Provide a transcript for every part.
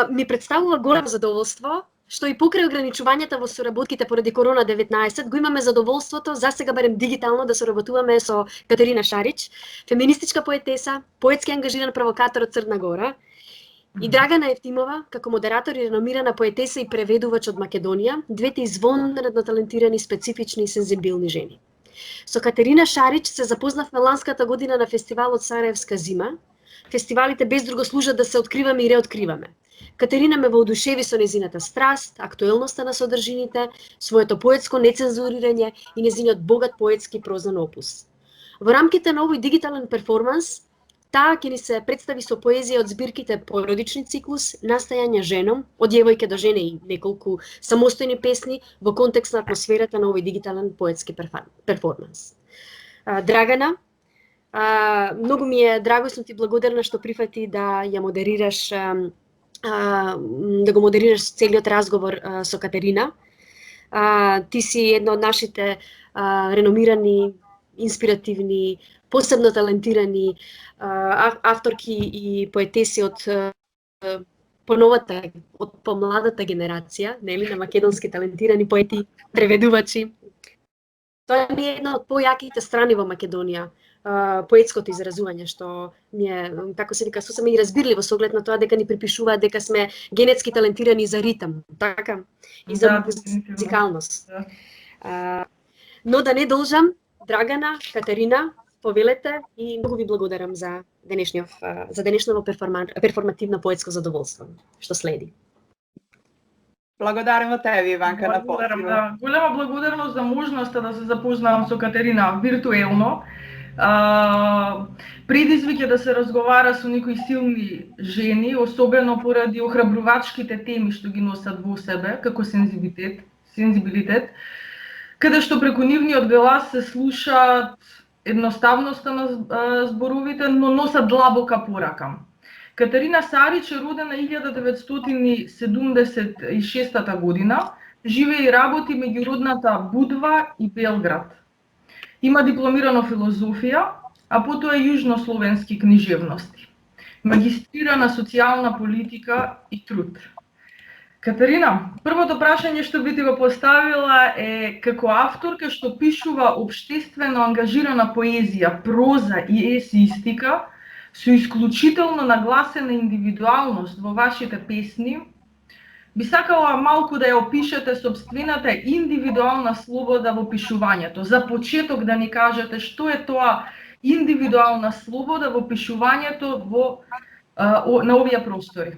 Ми представува голямо задоволство што и покрај ограничувањата во соработките поради корона-19 го имаме задоволството, за сега барем дигитално, да соработуваме со Катерина Шарич, феминистичка поетеса, поетски ангажиран провокатор од Црна Гора, и Драгана Евтимова, како модератор и реномирана поетеса и преведувач од Македонија, двете извонредно талентирани, специфични и сензибилни жени. Со Катерина Шарич се запознавме ланската година на фестивалот Сараевска зима. Фестивалите без друго служат да се откриваме и реоткриваме. Катерина ме воодушеви со незината страст, актуелноста на содржините, своето поетско нецензурирање и незиниот богат поетски прозан опус. Во рамките на овој дигитален перформанс, таа ќе ни се представи со поезија од збирките Породични циклус, Настојање женом, од девојке до жене и неколку самостојни песни во контекст на атмосферата на овој дигитален поетски перформанс. Драгана, многу ми е драго и сум ти благодарна што прифати да ја модерираш, да го модерираш целиот разговор со Катерина. Ти си една од нашите реномирани, инспиративни, посебно талентирани авторки и поетеси од помладата генерација, нели, на македонски талентирани поети, преведувачи. Тоа е една од појаките страни во Македонија, поетското изразување, што ми е, како се вика, сосема и разбирливо со оглед на тоа дека ни припишуваат дека сме генетски талентирани за ритам, така? И за музикалност. Но да не должам, Драгана, Катерина, повелете и многу ви благодарам за денешното перформативно поетско задоволство што следи. Благодарам тебе, Иванка, на позивот. Да. Голема благодарност за можноста да се запознавам со Катерина виртуелно. Предизвик е да се разговара со некои силни жени, особено поради охрабрувачките теми што ги носат во себе, како сензибилитет, каде што преку нивниот глас се слушаат едноставноста на зборовите, но носат длабока порака. Катерина Шарич е родена 1976 година, живее и работи меѓу родната Будва и Белград. Има дипломирано филозофија, а потоа јужнословенски книжевности. Магистрира на социјална политика и труд. Катерина, првото прашање што би ти го поставила е како авторка што пишува општествено ангажирана поезија, проза и есеистика, со исклучително нагласена индивидуалност во вашите песни, би сакала малку да ја опишете собствената индивидуална слобода во пишувањето. За почеток да ни кажете што е тоа индивидуална слобода во пишувањето на овие простори.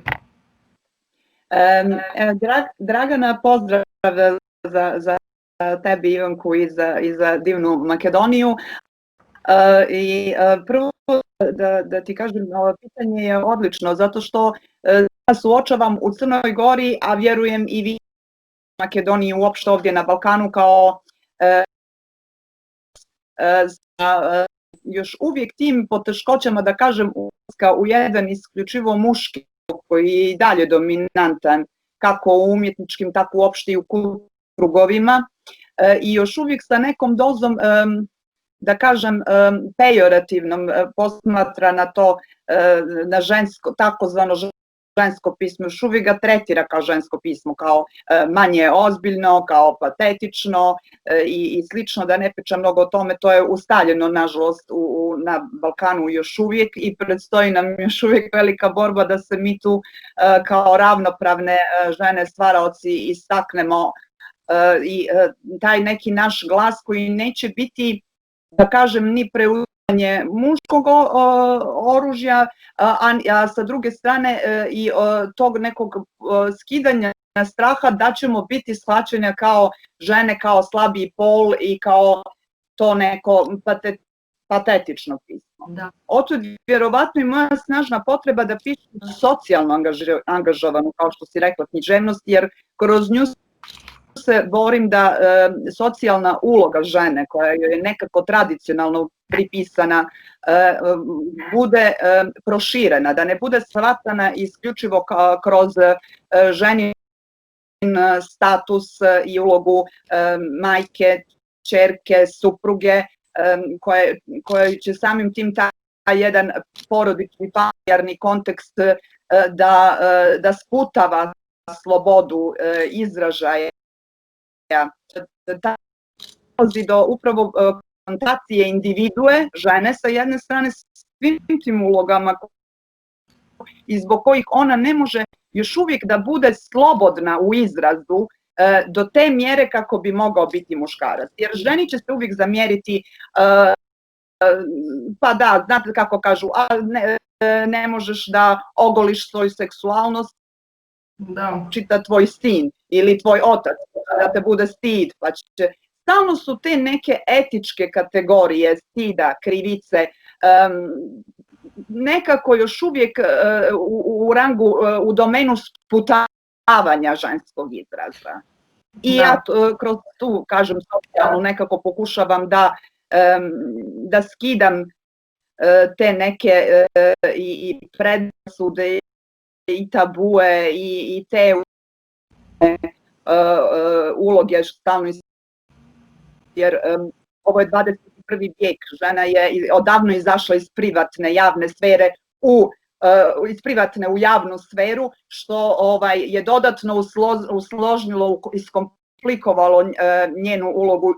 Драгана, поздрав за тебе, Иванку, и за дивну Македонiju. И прво да ти кажем, ова питање е одлично, затоа што суочавам у Црној Гори, а вјеруjem и ви Македонiji uopšte ovdje na Balkanu kao još uvijek tim poteškoćama, da kažem, u jedan isključivo muški koji je i dalje dominantan kako u umjetničkim, tako uopšte i u krugovima i još uvijek sa nekom dozom, da kažem, pejorativnom posmatra na to, na žensko, takozvano žensko pismo, još uvijek ga tretira kao žensko pismo, kao manje ozbiljno, kao patetično i slično, da ne pričam mnogo o tome, to je ustaljeno, nažalost, na Balkanu još uvijek i predstoji nam još uvijek velika borba da se mi tu kao ravnopravne žene stvaraoci istaknemo i taj neki naš glas koji neće biti, da kažem, ni preuzimanje muškog oružja, a sa druge strane i tog nekog skidanja straha da ćemo biti shvaćene kao žene, kao slabiji pol i kao to neko patetično pismo. Otud vjerovatno i moja snažna potreba da pišem socijalno angažovanu, kao što si rekla, književnost, jer kroz nju se borim da socijalna uloga žene, koja je nekako tradicionalno pripisana, bude proširena, da ne bude shvatana isključivo kroz ženin status i ulogu majke, ćerke, supruge, koje će samim tim jedan porodični familijarni kontekst da sputava slobodu izražaja, da dolazi do upravo konfrontacije individue, žene sa jedne strane s svim tim ulogama i zbog kojih ona ne može još uvijek da bude slobodna u izrazu do te mjere kako bi mogao biti muškarac. Jer ženi će se uvijek zamjeriti, pa da, znate kako kažu, ne možeš da ogoliš svoju seksualnost, čita tvoj sin ili tvoj otac, da te bude stid, pa će... Stalno su te neke etičke kategorije stida, krivice, nekako još uvijek u rangu, u domenu sputavanja ženskog izraza. I ja kroz tu, kažem, socijalno nekako pokušavam da skidam te neke i predrasude i tabue i te uloge stalno, jer ovo je 21. vijek, žena je odavno izašla iz privatne javne sfere iz privatne u javnu sferu, što je dodatno usložnilo, iskomplikovalo njenu ulogu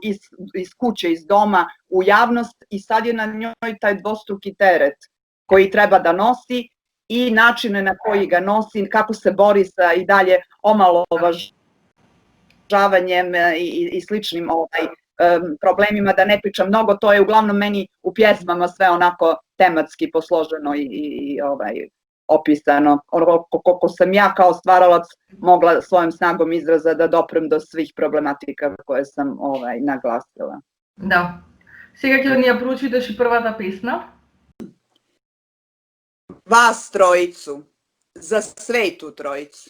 iz kuće, iz doma u javnost i sad je na njoj taj dvostruki teret koji treba da nosi i načine na koji ga nosi, kako se bori sa i dalje omalovažavanjem i sličnim problemima, da ne pričam mnogo, to je uglavnom meni u pjesmama sve onako tematski posloženo i opisano. Koliko sam ja kao stvaralac mogla svojom snagom izraza da doprem do svih problematika koje sam naglasila. Да. Сега ќе ни ја прочиташ и првата песна. Vas trojicu, za svetu trojicu,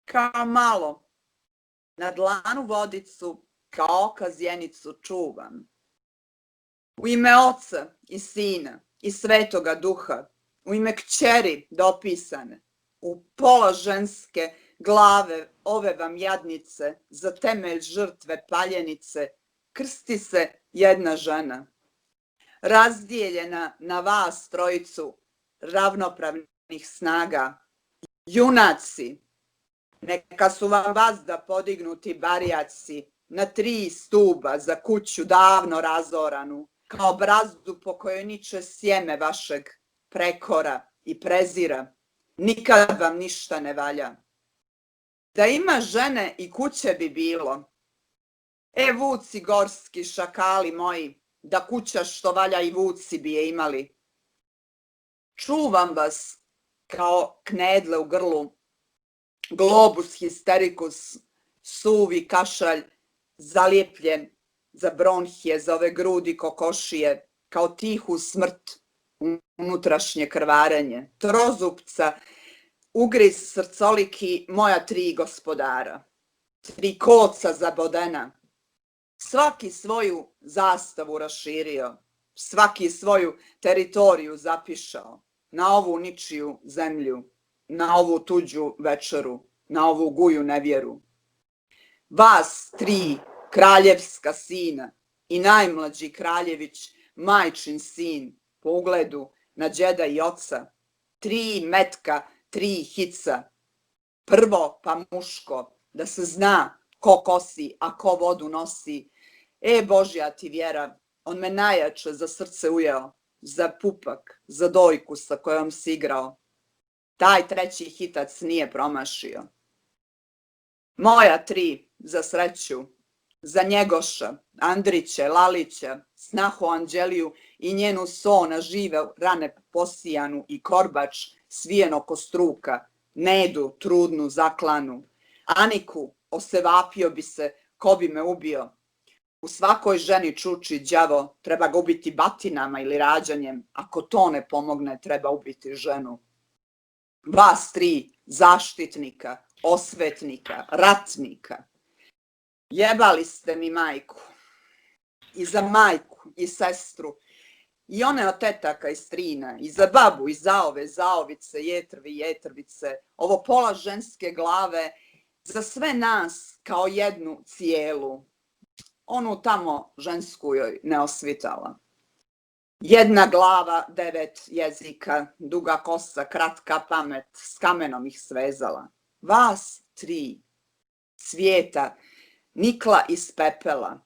kao malo, na dlanu vodicu, kao oka zjenicu čuvam. U ime Oca i Sina i Svetoga Duha, u ime kćeri dopisane, u pola ženske glave ove vam jadnice, za temelj žrtve paljenice, krsti se jedna žena. Razdijeljena na vas trojicu ravnopravnih snaga, junaci, neka su vam vazda podignuti barjaci, na 3 stuba za kuću davno razoranu, kao brazdu po kojoj niče sjeme vašeg prekora i prezira. Nikad vam ništa ne valja. Da ima žene i kuće bi bilo. Vuci gorski šakali moji, da kuća što valja i vuci bi je imali. Čuvam vas kao knedle u grlu, globus histerikus, suvi kašalj, zalijepljen za bronhije, za ove grudi kokošije, kao tihu smrt, unutrašnje krvarenje. Trozupca, ugriz srcoliki moja 3 gospodara, 3 koca zabodena. Svaki svoju zastavu raširio, svaki svoju teritoriju zapišao, na ovu ničiju zemlju, na ovu tuđu večeru, na ovu guju nevjeru. Vas 3 kraljevska sina i najmlađi kraljević, majčin sin, po ugledu na džeda i oca, 3 metka, 3 hica, prvo pa muško, da se zna ko kosi, a ko vodu nosi. Božja ti vjera, on me najjače za srce ujeo, za pupak, za dojku sa kojom si igrao. Taj 3. hitac nije promašio. Moja 3 za sreću, za Njegoša, Andrića, Lalića, snahu Anđeliju i njenu so na žive rane posijanu i korbač svijen oko struka, Nedu trudnu zaklanu, Aniku osevapio bi se ko bi me ubio. U svakoj ženi čuči đavo, treba ga ubiti batinama ili rađanjem, ako to ne pomogne treba ubiti ženu. Vas 3 zaštitnika, osvetnika, ratnika. Jebali ste mi majku. I za majku, i sestru, i one od tetaka i strina, i za babu, i zaove, zaovice, jetrvi, jetrvice, ovo pola ženske glave, za sve nas kao jednu cijelu. Onu tamo žensku joj ne osvitala. Jedna glava, 9 jezika, duga kosa, kratka pamet, s kamenom ih svezala. Vas 3 svijeta, nikla iz pepela,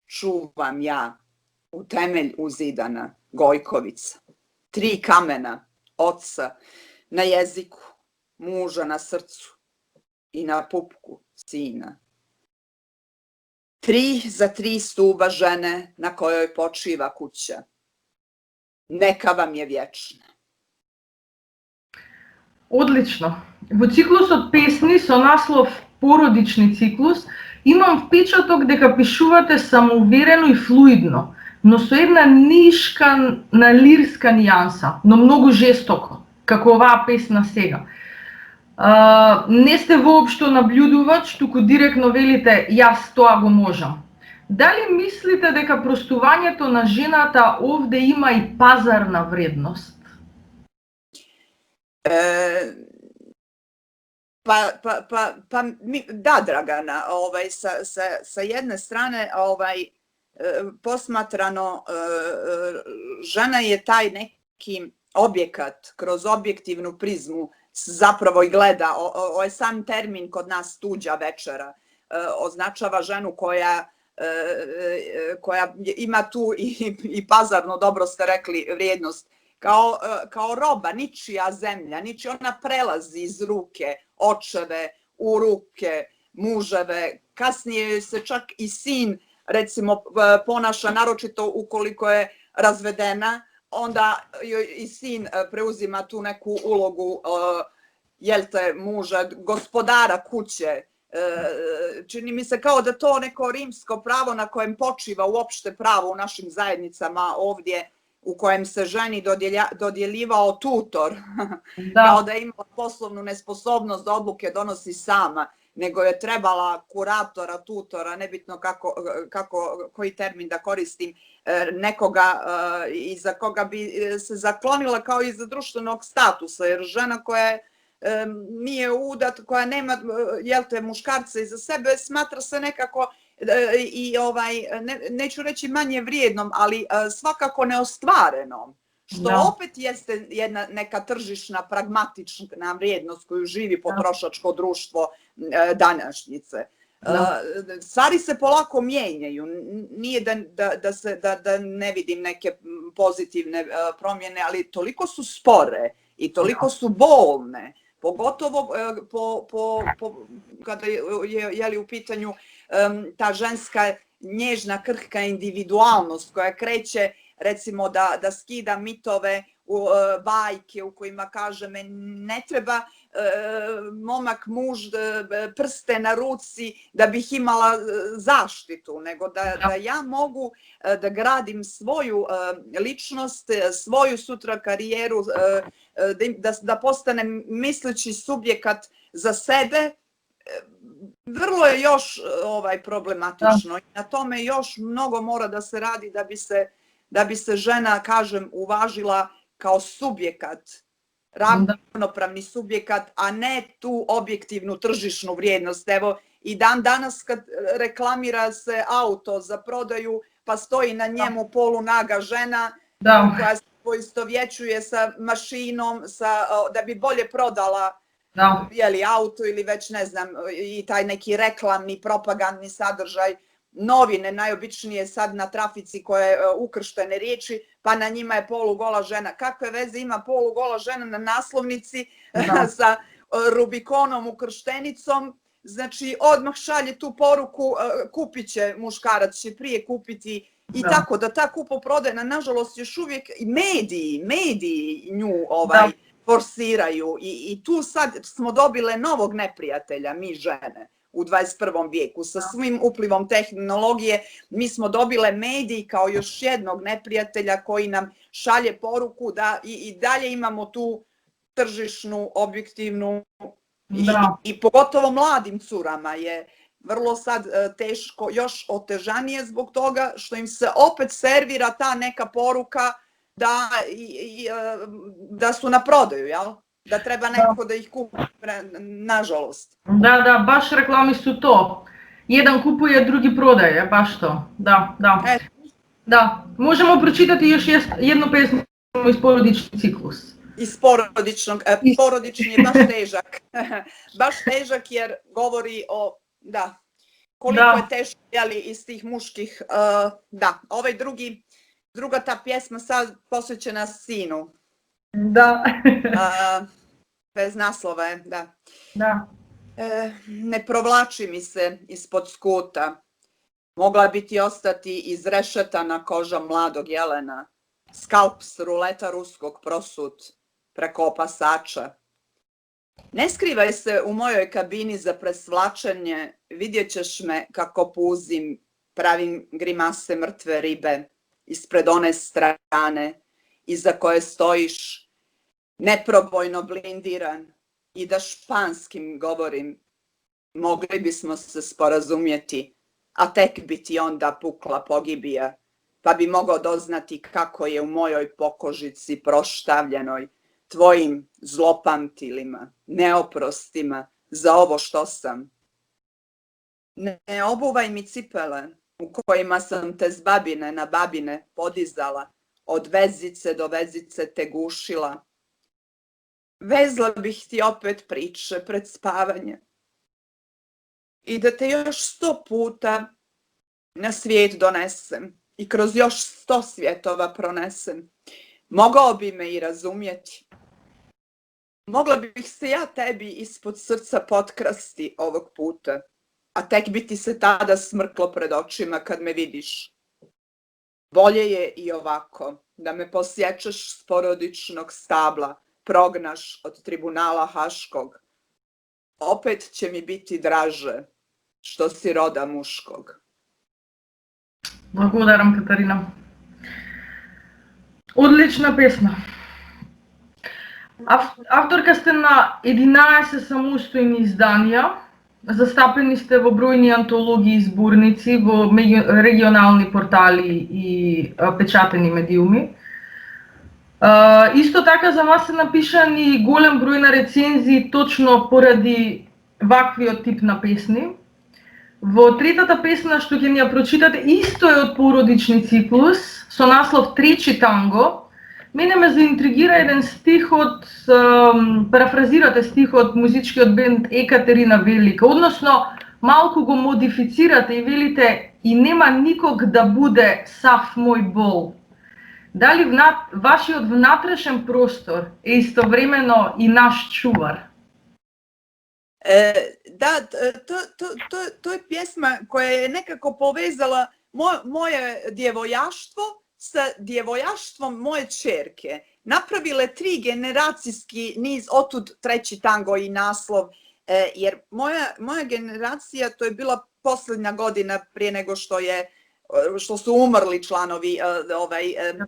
čuvam ja, u temelj uzidana Gojkovica. 3 kamena, oca na jeziku, muža na srcu i na pupku sina. 3 za 3 stuba žene na kojoj počiva kuća. Neka vam je vječna. Одлично. Во циклусот песни со наслов Породични циклус имам впечаток дека пишувате самоуверено и флуидно, но со една нишка на лирска нијанса, но многу жестоко, како оваа песна сега. Не сте воопшто наблюдувач, туку директно велите јас тоа го можам. Дали мислите дека простувањето на жената овде има и пазарна вредност? Da, Dragana, sa jedne strane posmatrano žena je taj neki objekat kroz objektivnu prizmu zapravo i gleda. Ovaj sam termin kod nas tuđa večera označava ženu koja ima tu i pazarno, dobro ste rekli, vrijednost. Kao roba, ničija zemlja, ona prelazi iz ruke očeve u ruke muževe. Kasnije se čak i sin, recimo, ponaša, naročito ukoliko je razvedena, onda i sin preuzima tu neku ulogu muža, gospodara kuće. Čini mi se kao da to neko rimsko pravo na kojem počiva uopšte pravo u našim zajednicama ovdje, u kojem se ženi dodjeljivao tutor, kao da je imala poslovnu nesposobnost da odluke donosi sama, nego je trebala kuratora, tutora, nebitno koji termin da koristim, nekoga iza koga bi se zaklonila kao iza društvenog statusa, jer žena koja nije udat, koja nema muškarca iza sebe, smatra se nekako i neću reći manje vrijednom, ali svakako neostvarenom, što opet jeste jedna neka tržišna, pragmatična vrijednost koju živi potrošačko društvo današnjice. Stvari se polako mijenjaju, nije da ne vidim neke pozitivne promjene, ali toliko su spore i toliko su bolne, pogotovo kada je u pitanju ta ženska nježna, krhka individualnost koja kreće, recimo, da skida mitove, bajke u kojima kaže ne treba momak, muž, prste na ruci da bih imala zaštitu, nego da ja mogu da gradim svoju ličnost, svoju sutra karijeru, da postanem misleći subjekat za sebe. Vrlo je još problematično i na tome još mnogo mora da se radi da bi se žena, kažem, uvažila kao subjekat, ravnopravni subjekat, a ne tu objektivnu tržišnu vrijednost. Evo, i dan danas kad reklamira se auto za prodaju, pa stoji na njemu polunaga žena koja se poistovjećuje sa mašinom da bi bolje prodala auto ili već ne znam, i taj neki reklamni, propagandni sadržaj. Novine najobičnije sad na trafici koje ukrštene riječi, pa na njima je polugola žena. Kakve veze ima polugola žena na naslovnici sa Rubikonom ukrštenicom? Znači, odmah šalje tu poruku, kupit će, muškarac će prije kupiti i tako da ta kupoprodajna, nažalost, još uvijek i mediji nju forsiraju i tu sad smo dobile novog neprijatelja, mi žene. U 21. vijeku. Sa svim uplivom tehnologije mi smo dobile mediji kao još jednog neprijatelja koji nam šalje poruku da i dalje imamo tu tržišnu, objektivnu i pogotovo mladim curama je vrlo sad teško, još otežanije zbog toga što im se opet servira ta neka poruka da su na prodaju, jel? Da treba neko da ih kupi, nažalost. Da, baš reklami su to. Jedan kupuje, drugi prodaje, baš to. Da. Da, možemo pročitati još jednu pesmu iz Porodični ciklus. Iz porodičnog, porodični je baš težak. Baš težak jer govori o, da, koliko je teško, jeli, iz tih muških, da, ovaj druga ta pjesma sad posvećena sinu. Da. Bez naslova je, da. Da. Ne provlači mi se ispod skuta. Mogla biti ostati izrešetana koža mladog jelena. Skalp s ruleta ruskog prosut preko opasača. Ne skrivaj se u mojoj kabini za presvlačenje, vidjet ćeš me kako puzim, pravim grimase mrtve ribe ispred one strane iza koje stojiš, neprobojno blindiran, i da španskim govorim, mogli bismo se sporazumjeti, a tek bi ti onda pukla pogibija, pa bi mogao doznati kako je u mojoj pokožici proštavljenoj, tvojim zlopamtilima, neoprostima za ovo što sam. Ne obuvaj mi cipele u kojima sam te s babine na babine podizala, od vezice do vezice te gušila. Vezla bih ti opet priče pred spavanje i da te još 100 puta na svijet donesem i kroz još 100 svjetova pronesem. Mogao bi me i razumjeti. Mogla bih se ja tebi ispod srca potkrasti ovog puta, a tek bi ti se tada smrklo pred očima kad me vidiš. Bolje je i ovako, da me posječeš s porodičnog stabla, prognaš od tribunala Haškog. Opet će mi biti draže što si roda muškog. Благодарам, Катарина. Одлична песна. Авторка сте на 11 самостојни изданија, застапени сте во бројни антологии и зборници во регионални портали и печатени медиуми. Исто така за вас се напишани голем број на рецензии точно поради ваквиот тип на песни. Во третата песна што ќе ни ја прочитате исто е од Породични циклус со наслов Тречи танго. Мене ме заинтригира еден стих од, парафразирате стих од музичкиот бенд Екатерина Велика, односно малку го модифицирате и велите и нема никог да биде сав мој бол. Дали вашиот внатрешен простор е истовремено и наш чувар? Da, to je pjesma koja je nekako povezala moje djevojaštvo sa djevojaštvom moje ćerke. Napravile 3 generacijski niz, otud Treći tango i naslov, jer moja generacija, to je bila posljednja godina prije nego što su umrli članovi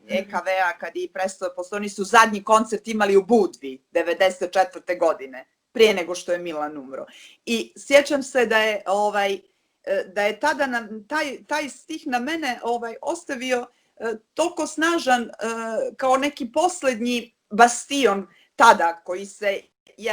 EKV-a kad je prestao postoji, oni su zadnji koncert imali u Budvi 94. godine. Prije nego što je Milan umro. I sjećam se da je tada taj stih na mene ostavio toliko snažan kao neki posljednji bastion tada koji se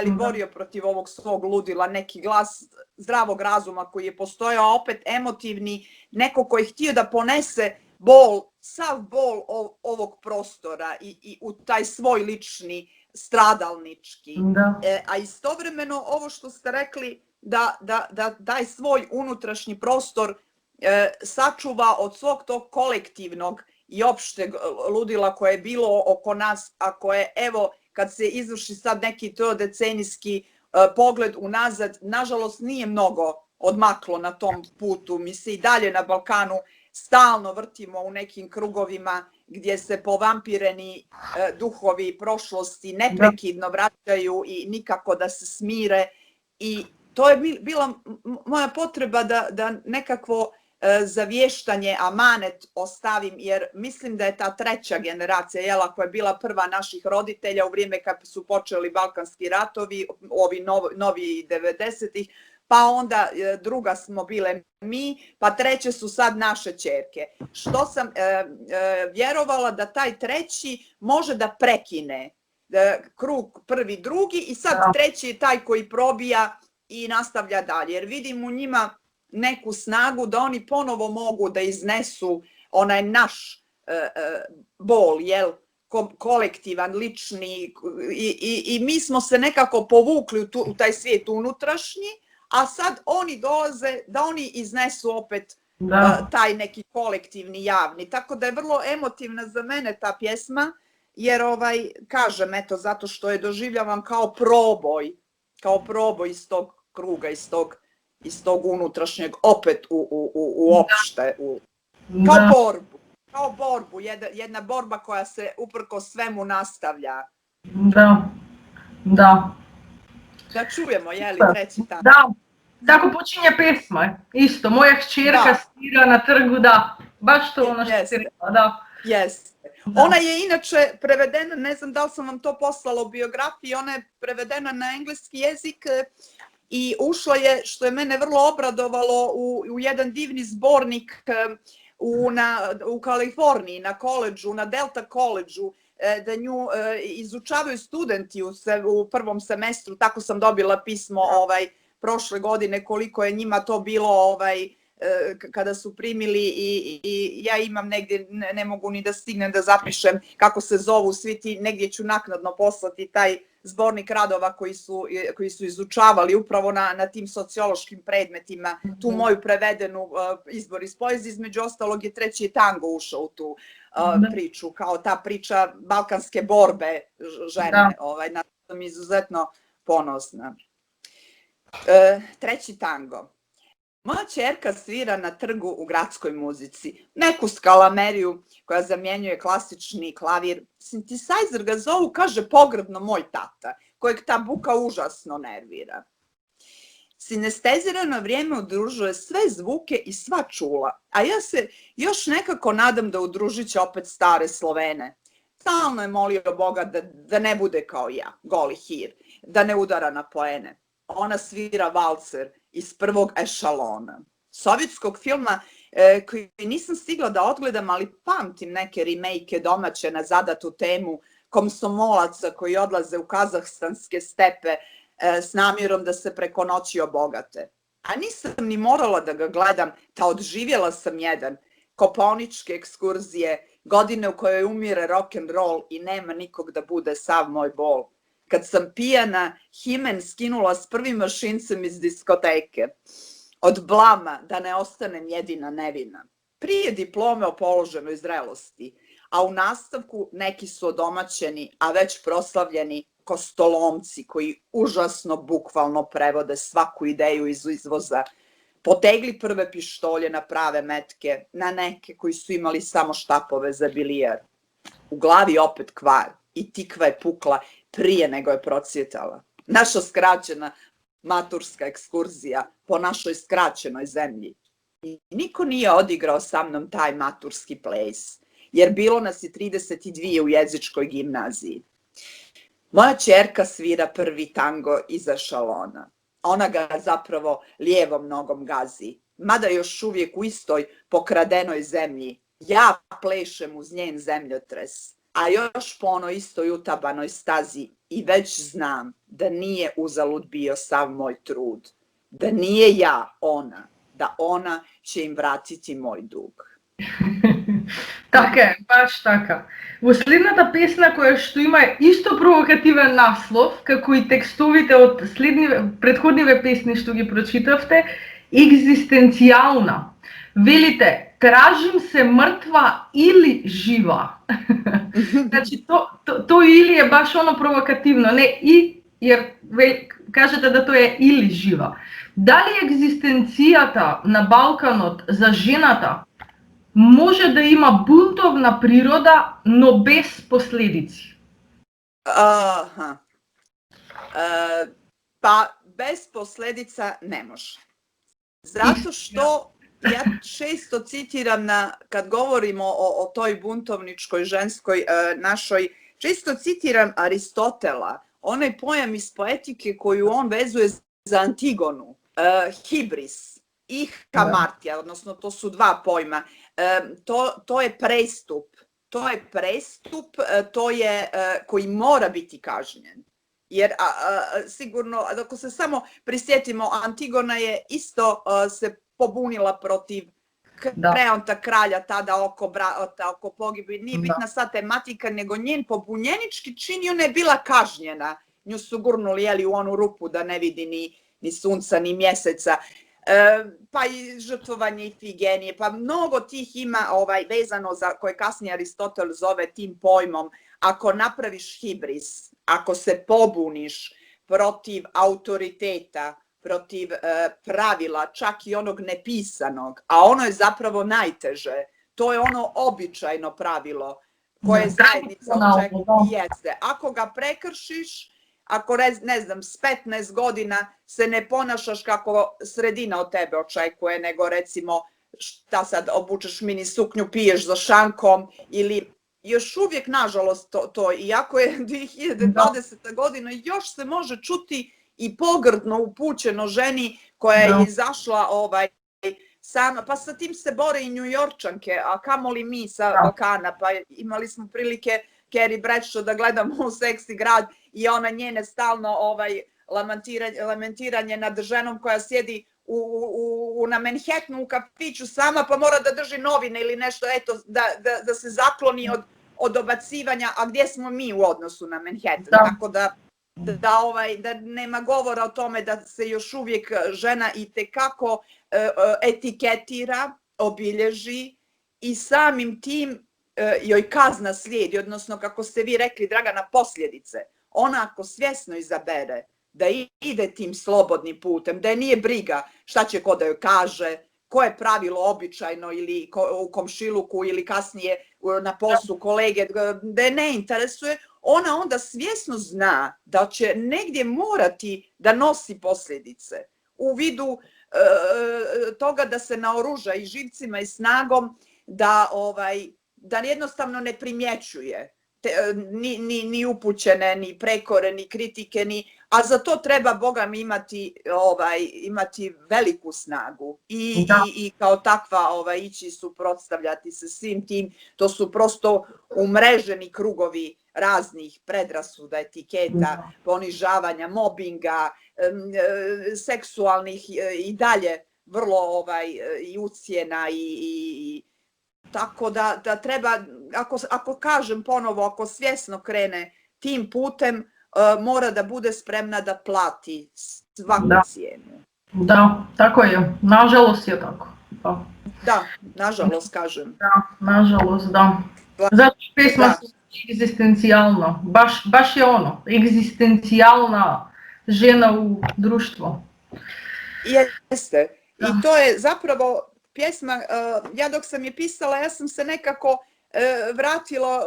borio protiv ovog svog ludila, neki glas zdravog razuma koji je postojao, opet emotivni, neko koji je htio da ponese bol, sav bol ovog prostora i u taj svoj lični stradalnički. A istovremeno ovo što ste rekli da taj svoj unutrašnji prostor sačuva od svog tog kolektivnog i opšteg ludila koje je bilo oko nas, a koje evo kad se izvrši sad neki decenijski pogled unazad, nažalost nije mnogo odmaklo na tom putu. Mi se i dalje na Balkanu stalno vrtimo u nekim krugovima gdje se povampireni duhovi prošlosti neprekidno vraćaju i nikako da se smire. I to je bila moja potreba da nekakvo zavještanje, amanet ostavim, jer mislim da je ta treća generacija, koja je bila prva naših roditelja u vrijeme kad su počeli Balkanski ratovi, ovi novi 90-ih, pa onda druga smo bile mi, pa treće su sad naše ćerke. Što sam vjerovala da taj treći može da prekine krug prvi, drugi i sad treći je taj koji probija i nastavlja dalje. Jer vidim u njima neku snagu da oni ponovo mogu da iznesu onaj naš bol, jel, kolektivan, lični i mi smo se nekako povukli u taj svijet unutrašnji, a sad oni dolaze da oni iznesu opet taj neki kolektivni javni. Tako da je vrlo emotivna za mene ta pjesma, jer kažem, eto, zato što je doživljavam kao proboj iz tog kruga, iz tog unutrašnjeg opet uopšte, kao borbu, jedna borba koja se uprko svemu nastavlja. Da. Da čujemo, je li, treći tango? Da, tako počinje pesma, isto, moja kćerka svira na trgu, da, baš to ono što si rekla, da. Jeste. Ona je inače prevedena, ne znam da li sam vam to poslala u biografiji, ona je prevedena na engleski jezik i ušla je, što je mene vrlo obradovalo, u jedan divni zbornik u Kaliforniji, na koledžu, na Delta koledžu, da nju izučavaju studenti u prvom semestru. Tako sam dobila pismo prošle godine koliko je njima to bilo kada su primili i ja imam negdje, ne mogu ni da stignem da zapišem kako se zovu svi ti, negdje ću naknadno poslati taj zbornik radova koji su izučavali upravo na tim sociološkim predmetima, tu moju prevedenu izbor iz poezije, između ostalog je treći tango ušao u tu priču, kao ta priča balkanske borbe žene, na to sam izuzetno ponosna. Treći tango. Moja ćerka svira na trgu u gradskoj muzici, neku skalameriju koja zamjenjuje klasični klavir. Sintisajzer ga zovu, kaže pogrdno, moj tata, kojeg ta buka užasno nervira. Sinestezirano vrijeme udružuje sve zvuke i sva čula, a ja se još nekako nadam da udružit će opet stare Slovene. Stalno je molio Boga da ne bude kao ja, goli hir, da ne udara na poene. Ona svira valcer iz prvog ešalona. Sovjetskog filma koji nisam stigla da odgledam, ali pamtim neke remake domaće na zadatu temu komsomolaca koji odlaze u kazahstanske stepe s namjerom da se preko noći obogate. A nisam ni morala da ga gledam, ta odživjela sam jedan. Kopaoničke ekskurzije, godine u kojoj umire rock'n'roll i nema nikog da bude sav moj bol. Kad sam pijana, himen skinula s prvim mašincem iz diskoteke. Od blama da ne ostanem jedina nevina. Prije diplome o položenoj zrelosti, a u nastavku neki su odomaćeni, a već proslavljeni kostolomci koji užasno bukvalno prevode svaku ideju iz izvoza. Potegli prve pištolje na prave metke, na neke koji su imali samo štapove za bilijar. U glavi opet kvar i tikva je pukla prije nego je procvjetala. Naša skraćena maturska ekskurzija po našoj skraćenoj zemlji. I niko nije odigrao sa mnom taj maturski plejs, jer bilo nas je 32 u jezičkoj gimnaziji. Moja ćerka svira prvi tango iza šalona. Ona ga zapravo lijevom nogom gazi, mada još uvijek u istoj pokradenoj zemlji. Ja plešem uz njen zemljotres, a još po onoj istoj utabanoj stazi i već znam da nije uzalud bio sav moj trud, da nije ja ona, da ona će im vratiti moj dug. Така е, баш така. Во следната песна, која што има исто провокативен наслов, како и текстовите од предходниве песни што ги прочитавте, екзистенцијална. Велите, тражим се мртва или жива. Значи, то или е баш оно провокативно, не и, jer кажете да тоа е или жива. Дали екзистенцијата на Балканот за жената може да има бунтовна природа, но без последици? Pa bez posljedica ne može. Zato što ja često citiram kad govorimo o toj buntovničkoj ženskoj našoj, često citiram Aristotela, onaj pojam iz poetike koju on vezuje za Antigonu, hibris i hamartija, odnosno to su dva pojma. To je prestup. To je prestup koji mora biti kažnjen. Jer sigurno, ako se samo prisjetimo, Antigona je isto se pobunila protiv kreonta kralja tada oko pogibi. Nije bitna sad tematika, nego njen pobunjenički čin i ona je bila kažnjena. Nju su gurnuli u onu rupu da ne vidi ni sunca, ni mjeseca. Pa i žrtvovanje Ifigenije, pa mnogo tih ima vezano za koje kasnije Aristotel zove tim pojmom. Ako napraviš hibris, ako se pobuniš protiv autoriteta, protiv pravila, čak i onog nepisanog, a ono je zapravo najteže, to je ono običajno pravilo koje zajednica jeste. Ako ga prekršiš, ako ne znam, s 15 godina se ne ponašaš kako sredina od tebe očekuje, nego recimo šta sad obučeš mini suknju, piješ za šankom ili još uvijek, nažalost, to iako je 2020. godina, još se može čuti i pogrdno upućeno ženi koja je izašla sama, pa sa tim se bore i Njujorčanke, a kamoli mi sa Balkana, pa imali smo prilike Carrie Bradshaw da gledamo u Seksi grad i ona njene stalno lamentiranje nad ženom koja sjedi na Manhattanu u kafiću sama pa mora da drži novine ili nešto, eto, da se zakloni od dobacivanja, a gdje smo mi u odnosu na Manhattan, tako da nema govora o tome da se još uvijek žena itekako etiketira, obilježi i samim tim joj kazna slijedi, odnosno kako ste vi rekli, Dragana, posljedice. Ona ako svjesno izabere da ide tim slobodnim putem, da je nije briga šta će ko da joj kaže, koje pravilo običajno ili u komšiluku ili kasnije na poslu kolege, da je ne interesuje, ona onda svjesno zna da će negdje morati da nosi posljedice u vidu toga da se naoruža i živcima i snagom, da jednostavno ne primjećuje ni upućene, ni prekore, ni kritike, a za to treba, Boga mi, imati veliku snagu i kao takva ići suprotstavljati se svim tim. To su prosto umreženi krugovi raznih predrasuda, etiketa, ponižavanja, mobinga, seksualnih i dalje vrlo i ucjena i tako da treba, ako kažem ponovo, ako svjesno krene tim putem, mora da bude spremna da plati svaku cijenu. Da, tako je. Nažalost je tako. Da, nažalost kažem. Da, nažalost, da. Zato pesma su egzistencijalna. Baš je ono, egzistencijalna žena u društvu. Jeste. I to je zapravo pjesma, ja dok sam je pisala, ja sam se nekako vratila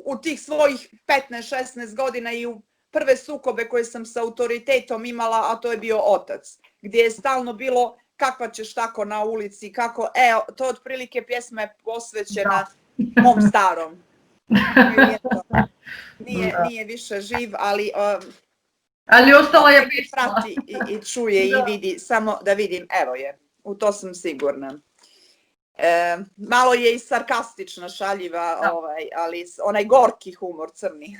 u tih svojih 15-16 godina i u prve sukobe koje sam sa autoritetom imala, a to je bio otac, gdje je stalno bilo kakva ćeš tako na ulici, kako, to otprilike pjesma je posvećena mom starom. Nije više živ, ali ostala je pjesma. Prati i čuje i vidi, samo da vidim, evo je, u to sam sigurna. Malo je i sarkastična, šaljiva, ali onaj gorki humor, crni.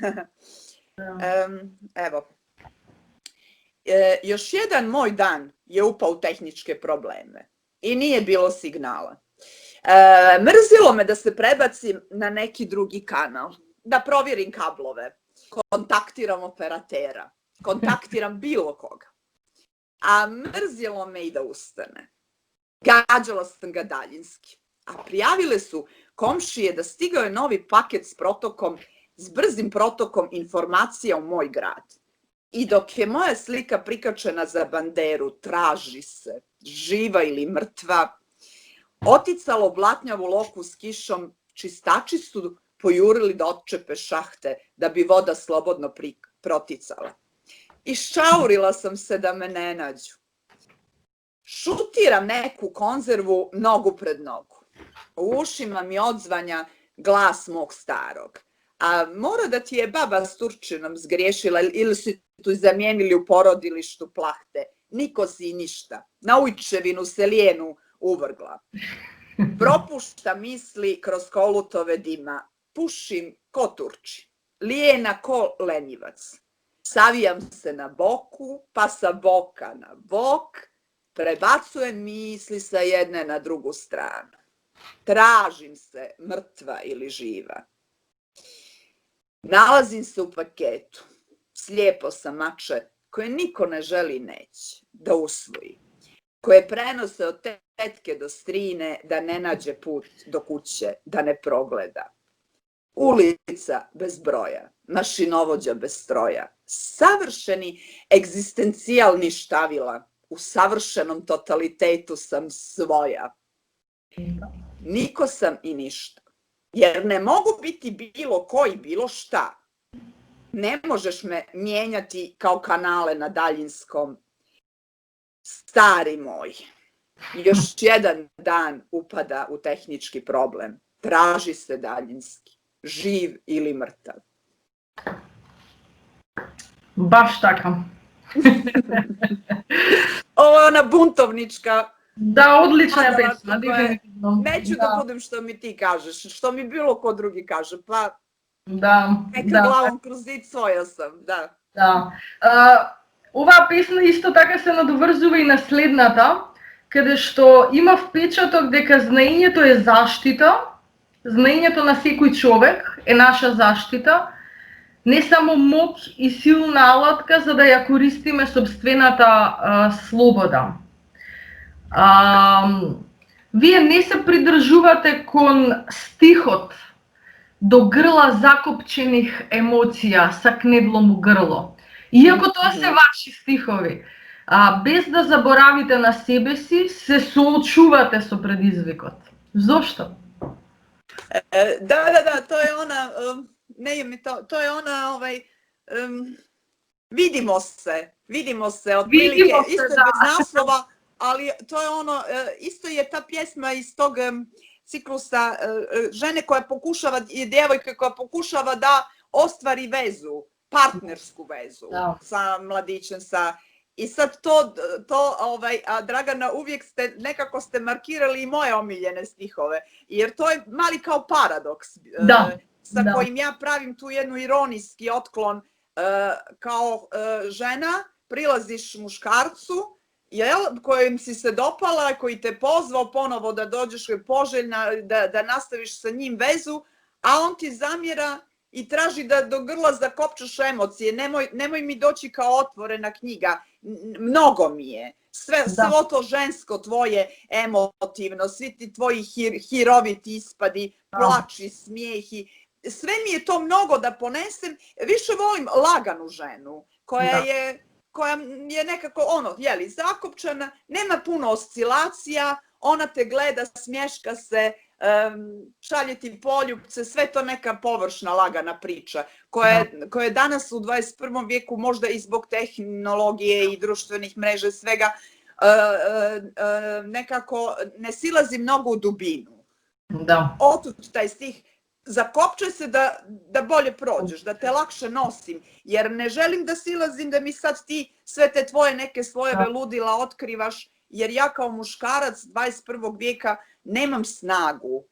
Evo. Još jedan moj dan je upao u tehničke probleme i nije bilo signala. Mrzilo me da se prebacim na neki drugi kanal, da provjerim kablove, kontaktiram operatera, kontaktiram bilo koga. A mrzilo me i da ustane. Gađala sam ga daljinski. A prijavile su komšije da stigao je novi paket s brzim protokom informacija u moj grad. I dok je moja slika prikačena za banderu, traži se, živa ili mrtva, oticalo blatnjavu loku s kišom, čistači su pojurili da otčepe šahte da bi voda slobodno proticala. Iščaurila sam se da me ne nađu. Šutiram neku konzervu nogu pred nogu. U ušima mi odzvanja glas mog starog. A mora da ti je baba s Turčinom zgriješila ili su tu zamijenili u porodilištu plahte. Niko si ništa. Na ujčevinu se lijenu uvrgla. Propušta misli kroz kolutove dima. Pušim ko Turči. Lijena ko lenjivac. Savijam se na boku, pa sa boka na bok. Prebacujem misli sa jedne na drugu stranu. Tražim se mrtva ili živa. Nalazim se u paketu. Slijepo sam mače koje niko ne želi neće da usvoji. Koje prenose od tetke do strine da ne nađe put do kuće, da ne progleda. Ulica bez broja, mašinovođa bez stroja, savršeni egzistencijalni štavila, u savršenom totalitetu sam svoja. Niko sam i ništa, jer ne mogu biti bilo koji, bilo šta. Ne možeš me mijenjati kao kanale na daljinskom. Stari moj, još jedan dan upada u tehnički problem. Traži se daljinski, živ ili mrtav. Baš така. Ovo je ona buntovnička. Da, odlična je pesma, definitivno. Neću da budem što mi ti kažeš, što mi bilo ko drugi kaže, pa neka glavom kroz zid svoja sam, da. Да. Оваа песна исто така се надоврзува и на следната, каде што има впечаток дека знаењето е заштита, знаењето на секој човек е наша заштита, не само моќ и силна алатка за да ја користиме собствената слобода. Вие не се придржувате кон стихот до грла закопчених емоција са кнедло грло. Иако тоа се ваши стихови, без да заборавите на себе си, се соочувате со предизвикот. Зошто? Da, to je ona, to je ona, vidimo se, otprilike, isto je bez naslova, ali to je ono, isto je ta pjesma iz tog ciklusa žene koja pokušava, djevojke koja pokušava da ostvari vezu, partnersku vezu sa mladićem, i sad Dragana, uvijek nekako ste markirali i moje omiljene stihove, jer to je mali kao paradoks sa kojim ja pravim tu jednu ironijski otklon, kao žena prilaziš muškarcu, kojem si se dopala, koji te pozvao ponovo da dođeš, koji je poželjna, da nastaviš sa njim vezu, a on ti zamjera i traži da do grla zakopčaš emocije. Nemoj mi doći kao otvorena knjiga. Mnogo mi je. Svo to žensko tvoje emotivno, svi ti tvoji hiroviti ispadi, plači, smijehi. Sve mi je to mnogo da ponesem. Više volim laganu ženu koja je nekako zakopčana, nema puno oscilacija, ona te gleda, smješka se, šalje ti poljupce, sve to neka površna, lagana priča, koja je danas u 21. vijeku možda i zbog tehnologije i društvenih mreža svega nekako ne silazi mnogo u dubinu. Otud taj stih, zakopčaj se da bolje prođeš, da te lakše nosim, jer ne želim da silazim da mi sad ti sve te tvoje neke svojeve ludila otkrivaš, jer ja kao muškarac 21. vijeka nemam snagu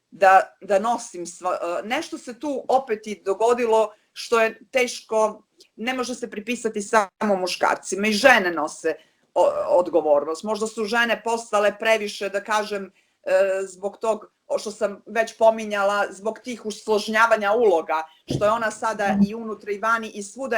da nosim. Nešto se tu opet i dogodilo što je teško, ne može se pripisati samo muškarcima, i žene nose odgovornost. Možda su žene postale previše, da kažem, zbog tog što sam već pominjala, zbog tih usložnjavanja uloga, što je ona sada i unutra i vani i svuda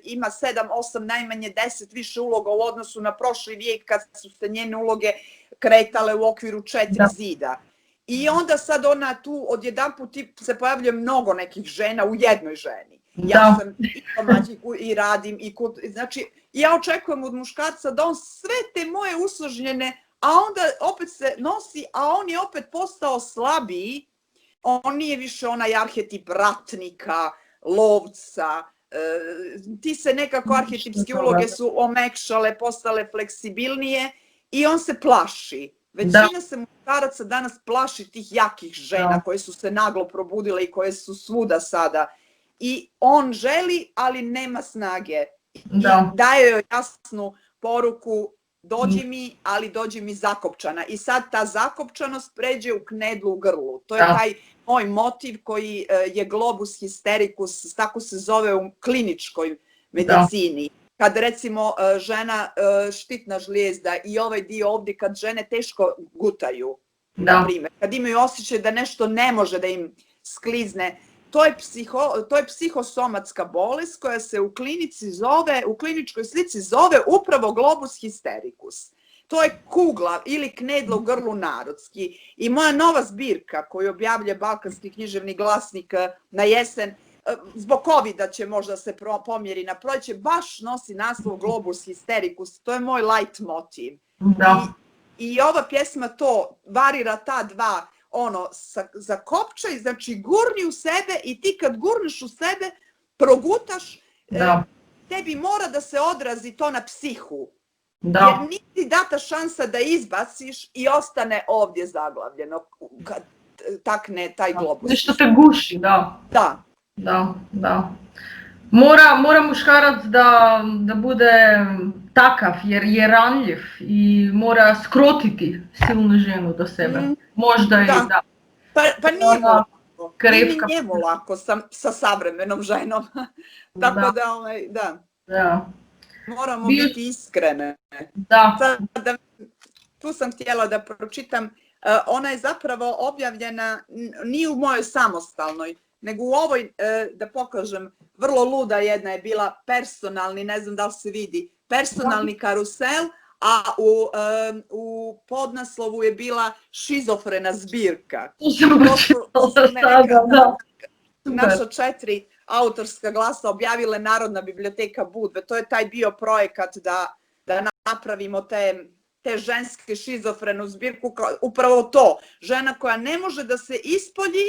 ima 7, 8, najmanje 10 više uloga u odnosu na prošli vijek kad su se njene uloge kretale u okviru 4 zida. I onda sad ona tu odjedanput se pojavljuje mnogo nekih žena u jednoj ženi. Ja sam i domaćiku i radim, znači ja očekujem od muškarca da on sve te moje usložnjene, a onda opet se nosi, a on je opet postao slabiji, on nije više onaj arhetip ratnika, lovca, ti se nekako arhetipske uloge su omekšale, postale fleksibilnije i on se plaši. Većina se muškaraca danas plaši tih jakih žena koje su se naglo probudile i koje su svuda sada. I on želi, ali nema snage. I daje joj jasnu poruku, dođi mi, ali dođi mi zakopčana. I sad ta zakopčanost pređe u knedlu u grlu. To je taj moj motiv koji je globus hystericus, tako se zove u kliničkoj medicini. kad recimo žena štitna žlijezda i ovaj dio ovdje kad žene teško gutaju, na primjer, kad imaju osjećaj da nešto ne može da im sklizne, to je psihosomatska bolest koja se u kliničkoj slici zove upravo globus hystericus. To je kugla ili knedlo u grlu narodski. I moja nova zbirka koju objavlja Balkanski književni glasnik na jesen, zbog covida će možda se pomjeri na proljeće, baš nosi naslov globus hystericus. To je moj light motiv. I ova pjesma to varira ta dva, zakopčaj, znači gurni u sebe i ti kad gurneš u sebe, progutaš, tebi mora da se odrazi to na psihu. Jer niti data šansa da izbaciš i ostane ovdje zaglavljeno, kad takne taj globus. Nešto te guši, da. Mora muškarac da bude takav jer je ranljiv i mora skrotiti silnu ženu do sebe. Možda i da. Pa nije lako. Nije njemu lako sa savremenom ženom. Tako da. Moramo biti iskrene. Tu sam htjela da pročitam. Ona je zapravo objavljena nije u mojoj samostalnoj, nego u ovoj, da pokažem, vrlo luda jedna je bila personalni, ne znam da li se vidi, personalni karusel, a u podnaslovu je bila šizofrena zbirka. Naša 4 autorska glasa objavile Narodna biblioteka Budve. To je taj bio projekat da napravimo te ženske šizofrenu zbirku, upravo to. Žena koja ne može da se ispolji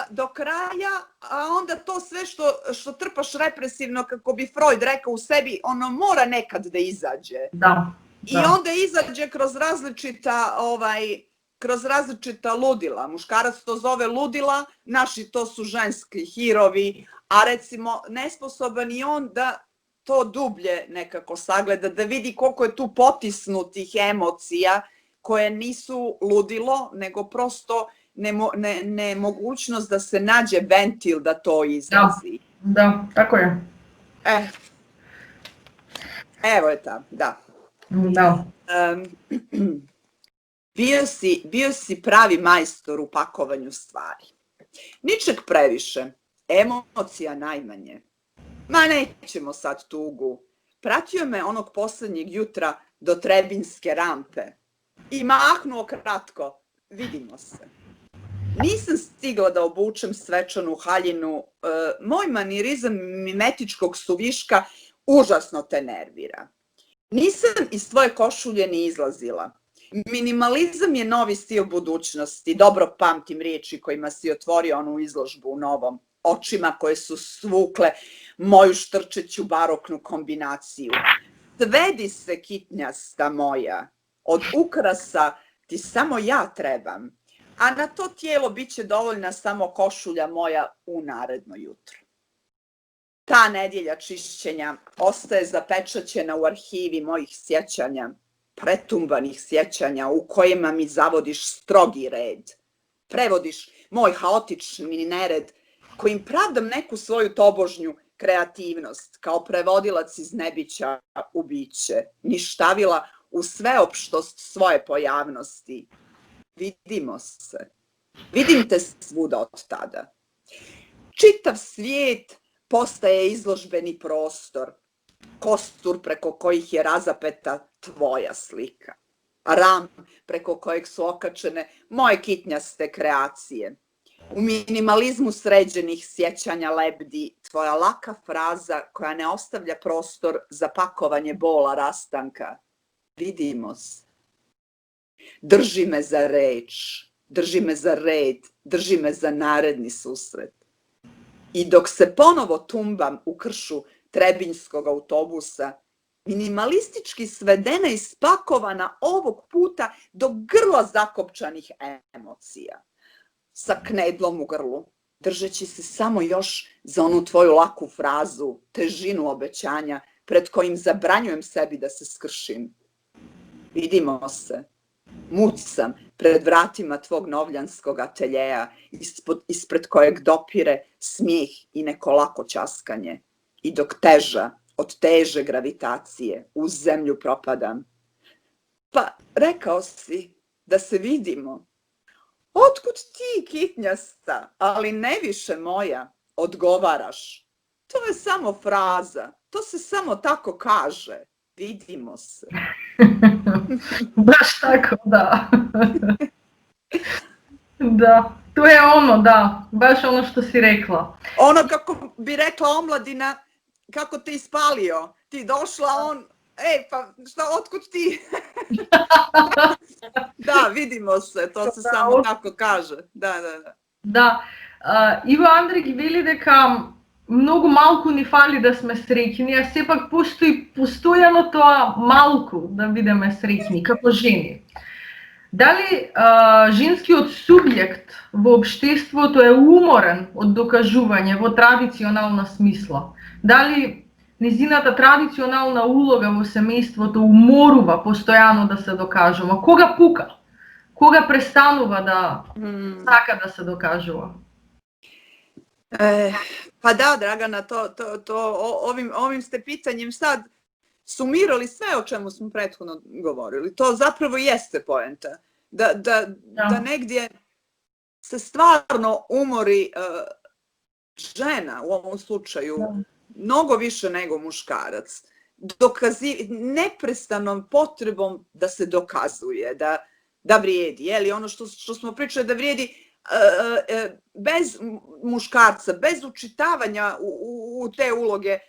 do kraja, a onda to sve što trpaš represivno, kako bi Freud rekao u sebi, ono mora nekad da izađe. I onda izađe kroz različita ludila. Muškarac to zove ludila, naši to su ženski hirovi, a recimo nesposoban i on da to dublje nekako sagleda, da vidi koliko je tu potisnutih emocija koje nisu ludilo, nego prosto nemogućnost da se nađe ventil da to izrazi. Da, tako je. Evo je ta, da. Bio si pravi majstor u pakovanju stvari. Ničeg previše, emocija najmanje. Ma nećemo sad tugu. Pratio me onog posljednjeg jutra do Trebinjske rampe i mahnuo kratko, vidimo se. Nisam stigla da obučem svečanu haljinu, moj manirizam mimetičkog suviška užasno te nervira. Nisam iz tvoje košulje ni izlazila. Minimalizam je novi stil budućnosti, dobro pamtim riječi kojima si otvorio onu izložbu u Novom, očima koje su svukle moju štrčeću baroknu kombinaciju. Svedi se, kitnjasta moja, od ukrasa ti samo ja trebam, a na to tijelo bit će dovoljna samo košulja moja u naredno jutro. Ta nedjelja čišćenja ostaje zapečaćena u arhivi mojih sjećanja, pretumbanih sjećanja u kojima mi zavodiš strogi red. Prevodiš moj haotični nered kojim pravdam neku svoju tobožnju kreativnost kao prevodilac iz nebića u biće, ništavila u sveopštost svoje pojavnosti. Vidimo se. Vidim te svuda od tada. Čitav svijet postaje izložbeni prostor, kostur preko kojih je razapeta tvoja slika, ram preko kojeg su okačene moje kitnjaste kreacije. U minimalizmu sređenih sjećanja lebdi tvoja laka fraza koja ne ostavlja prostor za pakovanje bola rastanka. Vidimo se. Drži me za reč, drži me za red, drži me za naredni susret. I dok se ponovo tumbam u kršu Trebinjskog autobusa, minimalistički svedena i spakovana ovog puta do grla zakopčanih emocija. Sa knedlom u grlu, držeći se samo još za onu tvoju laku frazu, težinu obećanja, pred kojim zabranjujem sebi da se skršim. Vidimo se. Mucam pred vratima tvog novljanskog ateljeja, ispred kojeg dopire smijeh i neko lako ćaskanje. I dok teža od teže gravitacije, uz zemlju propadam. Pa rekao si da se vidimo. Otkud ti, kitnjasta, ali ne više moja, odgovaraš. To je samo fraza, to se samo tako kaže. Vidimo se. Baš tako, da. Da, to je ono, da, baš ono što si rekla. Ono kako bi rekla omladina, kako te ispalio. Ti došla, on, pa šta, otkud ti? Da, vidimo se, to se samo tako kaže. Da. Da, Ivo Andrik veli дека многу малку ни фали да сме среќни, а сепак постои постојано тоа малку да бидеме среќни, како жени. Дали женскиот субјект во општеството е уморен од докажување во традиционална смисла? Дали низината традиционална улога во семејството уморува постојано да се докажува? Кога пука? Кога престанува да сака да се докажува? Pa da, Dragana, ovim ste pitanjem sad sumirali sve o čemu smo prethodno govorili. To zapravo jeste poenta. Da negdje se stvarno umori žena u ovom slučaju mnogo više nego muškarac. Neprestanom potrebom da se dokazuje, da vrijedi. Jeli, ono što smo pričali da vrijedi bez muškarca, bez učitavanja u te uloge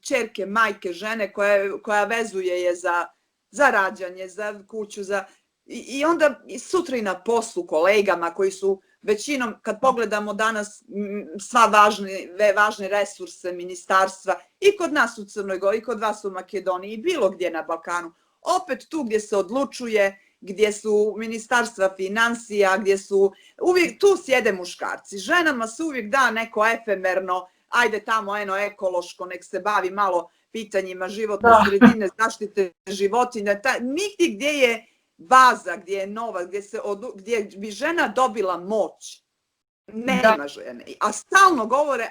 ćerke, majke, žene koja vezuje je za rađanje, za kuću, i onda sutra i na poslu kolegama koji su većinom, kad pogledamo danas sva važne resurse ministarstva i kod nas u Crnoj Gori, i kod vas u Makedoniji i bilo gdje na Balkanu, opet tu gdje se odlučuje, gdje su ministarstva financija, gdje su, uvijek tu sjede muškarci. Ženama se uvijek da neko efemerno, ajde tamo ekološko, nek se bavi malo pitanjima životne sredine, zaštite životinja. Nigdje gdje je baza, gdje je novac, gdje bi žena dobila moć, nema žene. A stalno govore,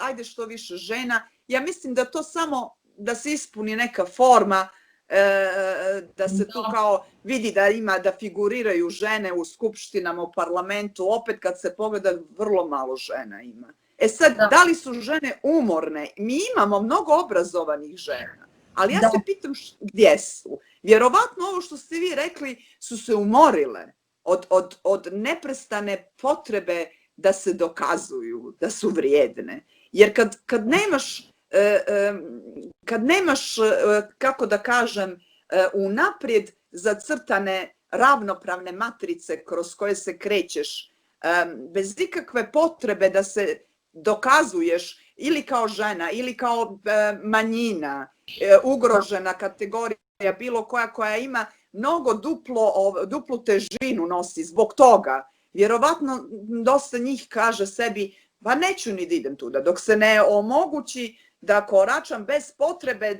ajde što više žena. Ja mislim da to samo da se ispuni neka forma, da se tu kao vidi da figuriraju žene u skupštinama, u parlamentu, opet kad se pogleda vrlo malo žena ima. Sad, da li su žene umorne? Mi imamo mnogo obrazovanih žena, ali ja se pitam gdje su. Vjerovatno ovo što ste vi rekli su se umorile od neprestane potrebe da se dokazuju, da su vrijedne. Jer kad nemaš, kako da kažem, unaprijed zacrtane ravnopravne matrice kroz koje se krećeš, bez ikakve potrebe da se dokazuješ ili kao žena, ili kao manjina, ugrožena kategorija, bilo koja ima mnogo duplu težinu nosi zbog toga. Vjerovatno dosta njih kaže sebi, pa neću ni da idem tuda, dok se ne omogući da koračam bez potrebe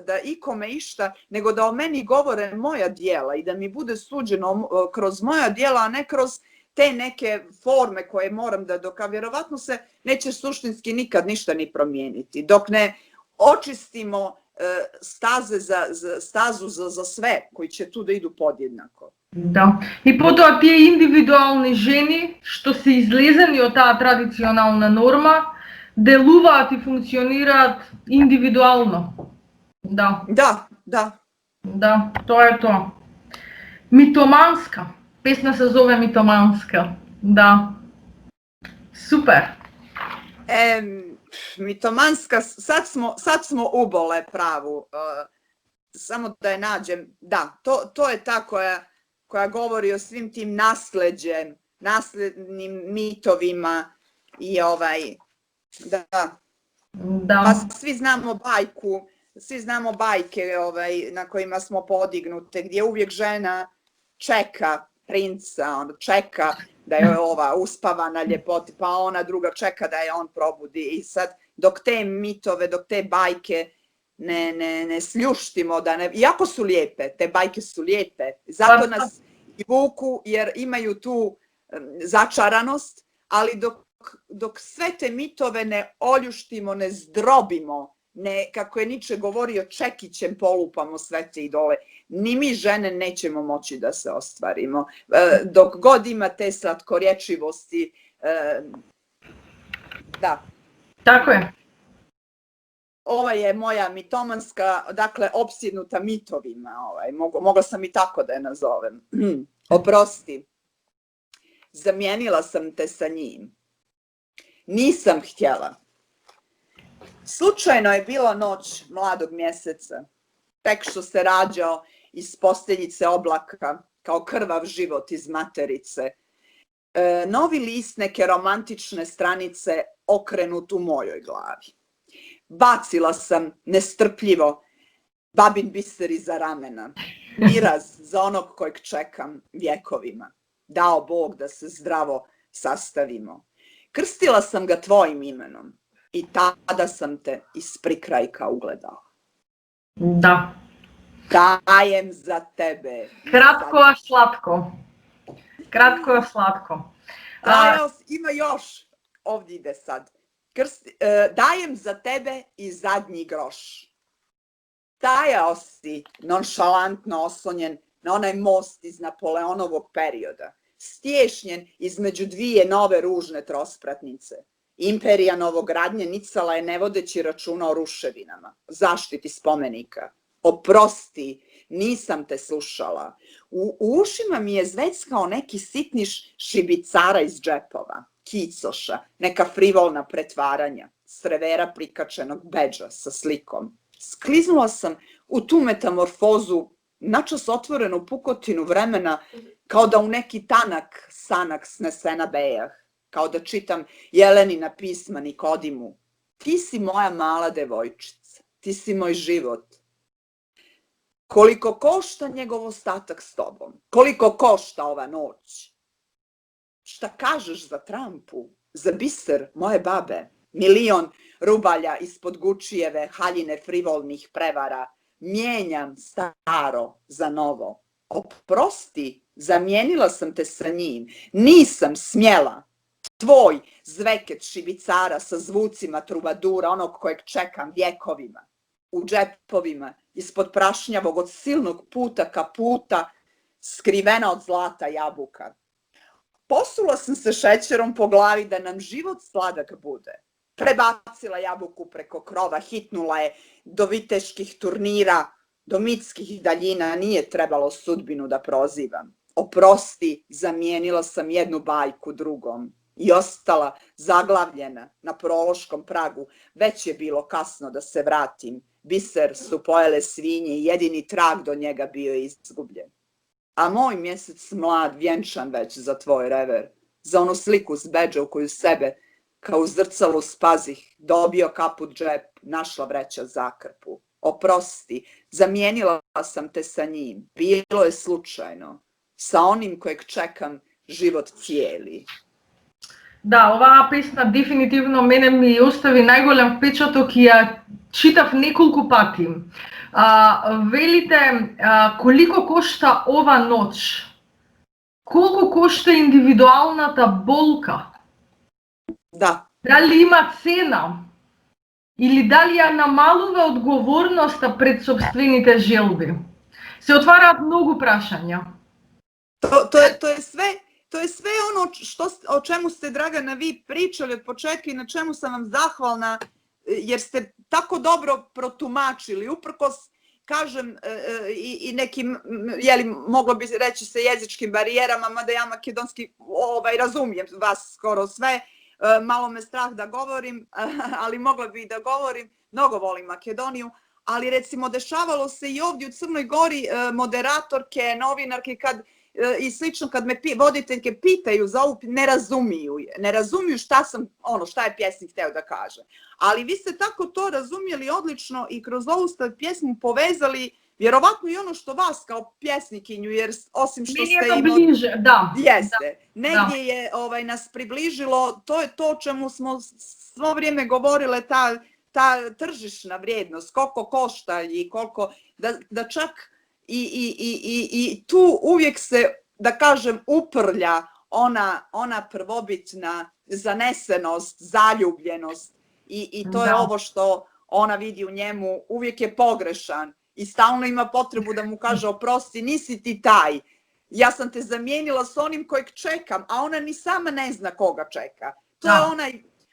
da ikome išta, nego da o meni govore moja djela i da mi bude suđeno kroz moja djela, a ne kroz te neke forme koje moram da dokažem. Vjerovatno se neće suštinski nikad ništa ni promijeniti, dok ne očistimo stazu za sve koji će tu da idu podjednako. Da. И потоа тие индивидуални жени што се излезени од таа традиционална норма делуваат и функционираат индивидуално. Да. Да, тоа е тоа. Митоманска. Песна се зове Митоманска. Да. Супер. Mitomanska, sad smo ubole pravu. Samo da je nađem. Da, to je ta koja govori o svim tim naslednim mitovima i da. Pa svi znamo bajke na kojima smo podignute, gdje uvijek žena čeka princa, čeka da je ova uspavana ljepoti, pa ona druga čeka da je on probudi. I sad dok te mitove, dok te bajke ne sljuštimo, iako su lijepe, te bajke su lijepe, zato nas i vuku jer imaju tu začaranost, ali dok sve te mitove ne oljuštimo, ne zdrobimo ne, kako je Niče govorio, čekićem polupamo sve te idole. Ni mi žene nećemo moći da se ostvarimo. Dok god ima te slatkorječivosti, da. Tako je. Ova je moja mitomanska, dakle, opsjednuta mitovima. Mogla sam i tako da je nazovem. Oprosti. Zamijenila sam te sa njim. Nisam htjela. Slučajno je bila noć mladog mjeseca. Tek što se rađao iz posteljice oblaka, kao krvav život iz materice. Novi list neke romantične stranice okrenut u mojoj glavi. Bacila sam nestrpljivo babin biser iza ramena. Miraz za onog kojeg čekam vjekovima. Dao Bog da se zdravo sastavimo. Krstila sam ga tvojim imenom i tada sam te iz prikrajka ugledala. Da. Dajem za tebe. Kratko, a slatko. Kratko, a slatko. Ima još. Ovdje ide sad. Dajem za tebe i zadnji groš. Stajao si nonšalantno oslonjen na onaj most iz Napoleonovog perioda. Stješnjen između dvije nove ružne trospratnice. Imperija novogradnje nicala je ne vodeći računa o ruševinama, zaštiti spomenika. Oprosti, nisam te slušala. U ušima mi je zveckao neki sitniš šibicara iz džepova, kicoša, neka frivolna pretvaranja, s revera prikačenog bedža sa slikom. Skliznula sam u tu metamorfozu, načas otvorenu pukotinu vremena, kao da u neki tanak sanak snesena bejah, kao da čitam Jelenina pisma Nikodimu. Ti si moja mala devojčica, ti si moj život. Koliko košta njegov ostatak s tobom? Koliko košta ova noć? Šta kažeš za trampu, za biser moje babe? 1.000.000 rubalja ispod Gučijeve haljine frivolnih prevara. Mijenjam staro za novo. Oprosti, zamijenila sam te sa njim. Nisam smjela. Tvoj zveket šibicara sa zvucima trubadura, onog kojeg čekam vjekovima. U džepovima, ispod prašnjavog od silnog puta kaputa, skrivena od zlata jabuka. Posula sam se šećerom po glavi da nam život sladak bude. Prebacila jabuku preko krova, hitnula je do viteških turnira, do mitskih daljina, nije trebalo sudbinu da prozivam. Oprosti, zamijenila sam jednu bajku drugom i ostala zaglavljena na prološkom pragu. Već je bilo kasno da se vratim. Biser su pojele svinje i jedini trag do njega bio je izgubljen. A moj mjesec mlad vjenčan već za tvoj rever, za onu sliku s bedža u koju sebe kao u zrcalu spazih, dobio kaput džep, našla vreća zakrpu. Oprosti, zamijenila sam te sa njim. Bilo je slučajno. Sa onim kojeg čekam život cijeli. Да, оваа песна дефинитивно мене ми остави најголем впечаток и ја читав неколку пати. Велите, колико кошта ова ноќ? Колку кошта индивидуалната болка? Да. Дали има цена? Или дали ја намалува одговорноста пред собствените желби? Се отвараат многу прашања. To je sve ono o čemu ste, Dragana, vi pričali od početka i na čemu sam vam zahvalna, jer ste tako dobro protumačili, uprkos, kažem, i nekim, moglo bi reći se jezičkim barijerama, mada ja makedonski razumijem vas skoro sve, malo me strah da govorim, ali mogla bi da govorim, mnogo volim Makedoniju, ali recimo dešavalo se i ovdje u Crnoj Gori moderatorke, novinarke, i slično, kad me voditeljke pitaju za ovu, ne razumiju šta je pjesnik hteo da kaže. Ali vi ste tako to razumjeli odlično i kroz ovu ste pjesmu povezali vjerovatno i ono što vas kao pjesnikinju, jer osim što ste imali... bliže, da. Jeste. Negdje je nas približilo, to je to o čemu smo svo vrijeme govorile, ta tržišna vrijednost, koliko košta i koliko, da čak i tu uvijek se, da kažem, uprlja ona prvobitna zanesenost, zaljubljenost i to je ovo ona vidi u njemu, uvijek je pogrešan i stalno ima potrebu da mu kaže oprosti, nisi ti taj. Ja sam te zamijenila s onim kojeg čekam, a ona ni sama ne zna koga čeka. To je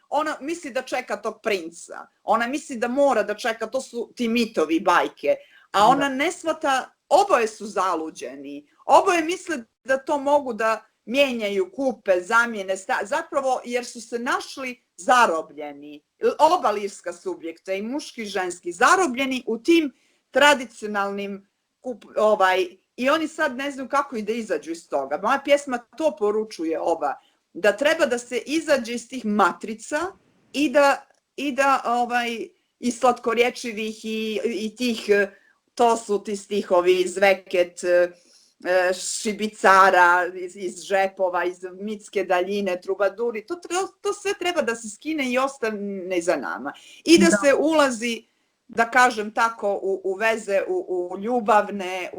ona misli da čeka tog princa. Ona misli da mora da čeka, to su ti mitovi, bajke. A ona ne shvata, oboje su zaluđeni. Oboje misle da to mogu da mijenjaju, kupe, zamijene, zapravo jer su se našli zarobljeni. Oba lirska subjekta, i muški i ženski, zarobljeni u tim tradicionalnim i oni sad ne znaju kako i da izađu iz toga. Moja pjesma to poručuje da treba da se izađe iz tih matrica i da iz slatkorječivih i tih, to su ti stihovi iz Veket, šibicara, iz žepova, iz mitske daljine, trubaduri, to sve treba da se skine i ostane za nama. I da se ulazi, da kažem tako, u veze, u ljubavne,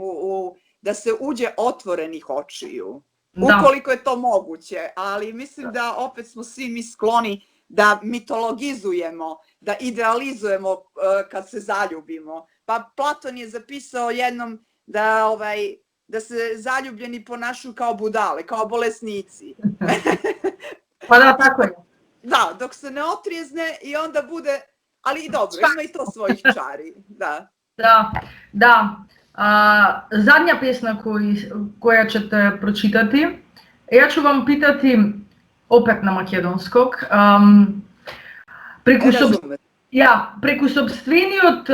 da se uđe otvorenih očiju. Ukoliko je to moguće, ali mislim da opet smo svi mi skloni da mitologizujemo, da idealizujemo kad se zaljubimo. Pa Platon je zapisao jednom da se zaljubljeni ponašaju kao budale, kao bolesnici. Pa da, tako je. Da, dok se ne otrijezne i onda bude, ali i dobro, ima i to svojih čari. Da. Zadnja pjesma koja ćete pročitati, ja ću vam pitati opet na makedonskog. Преку собствениот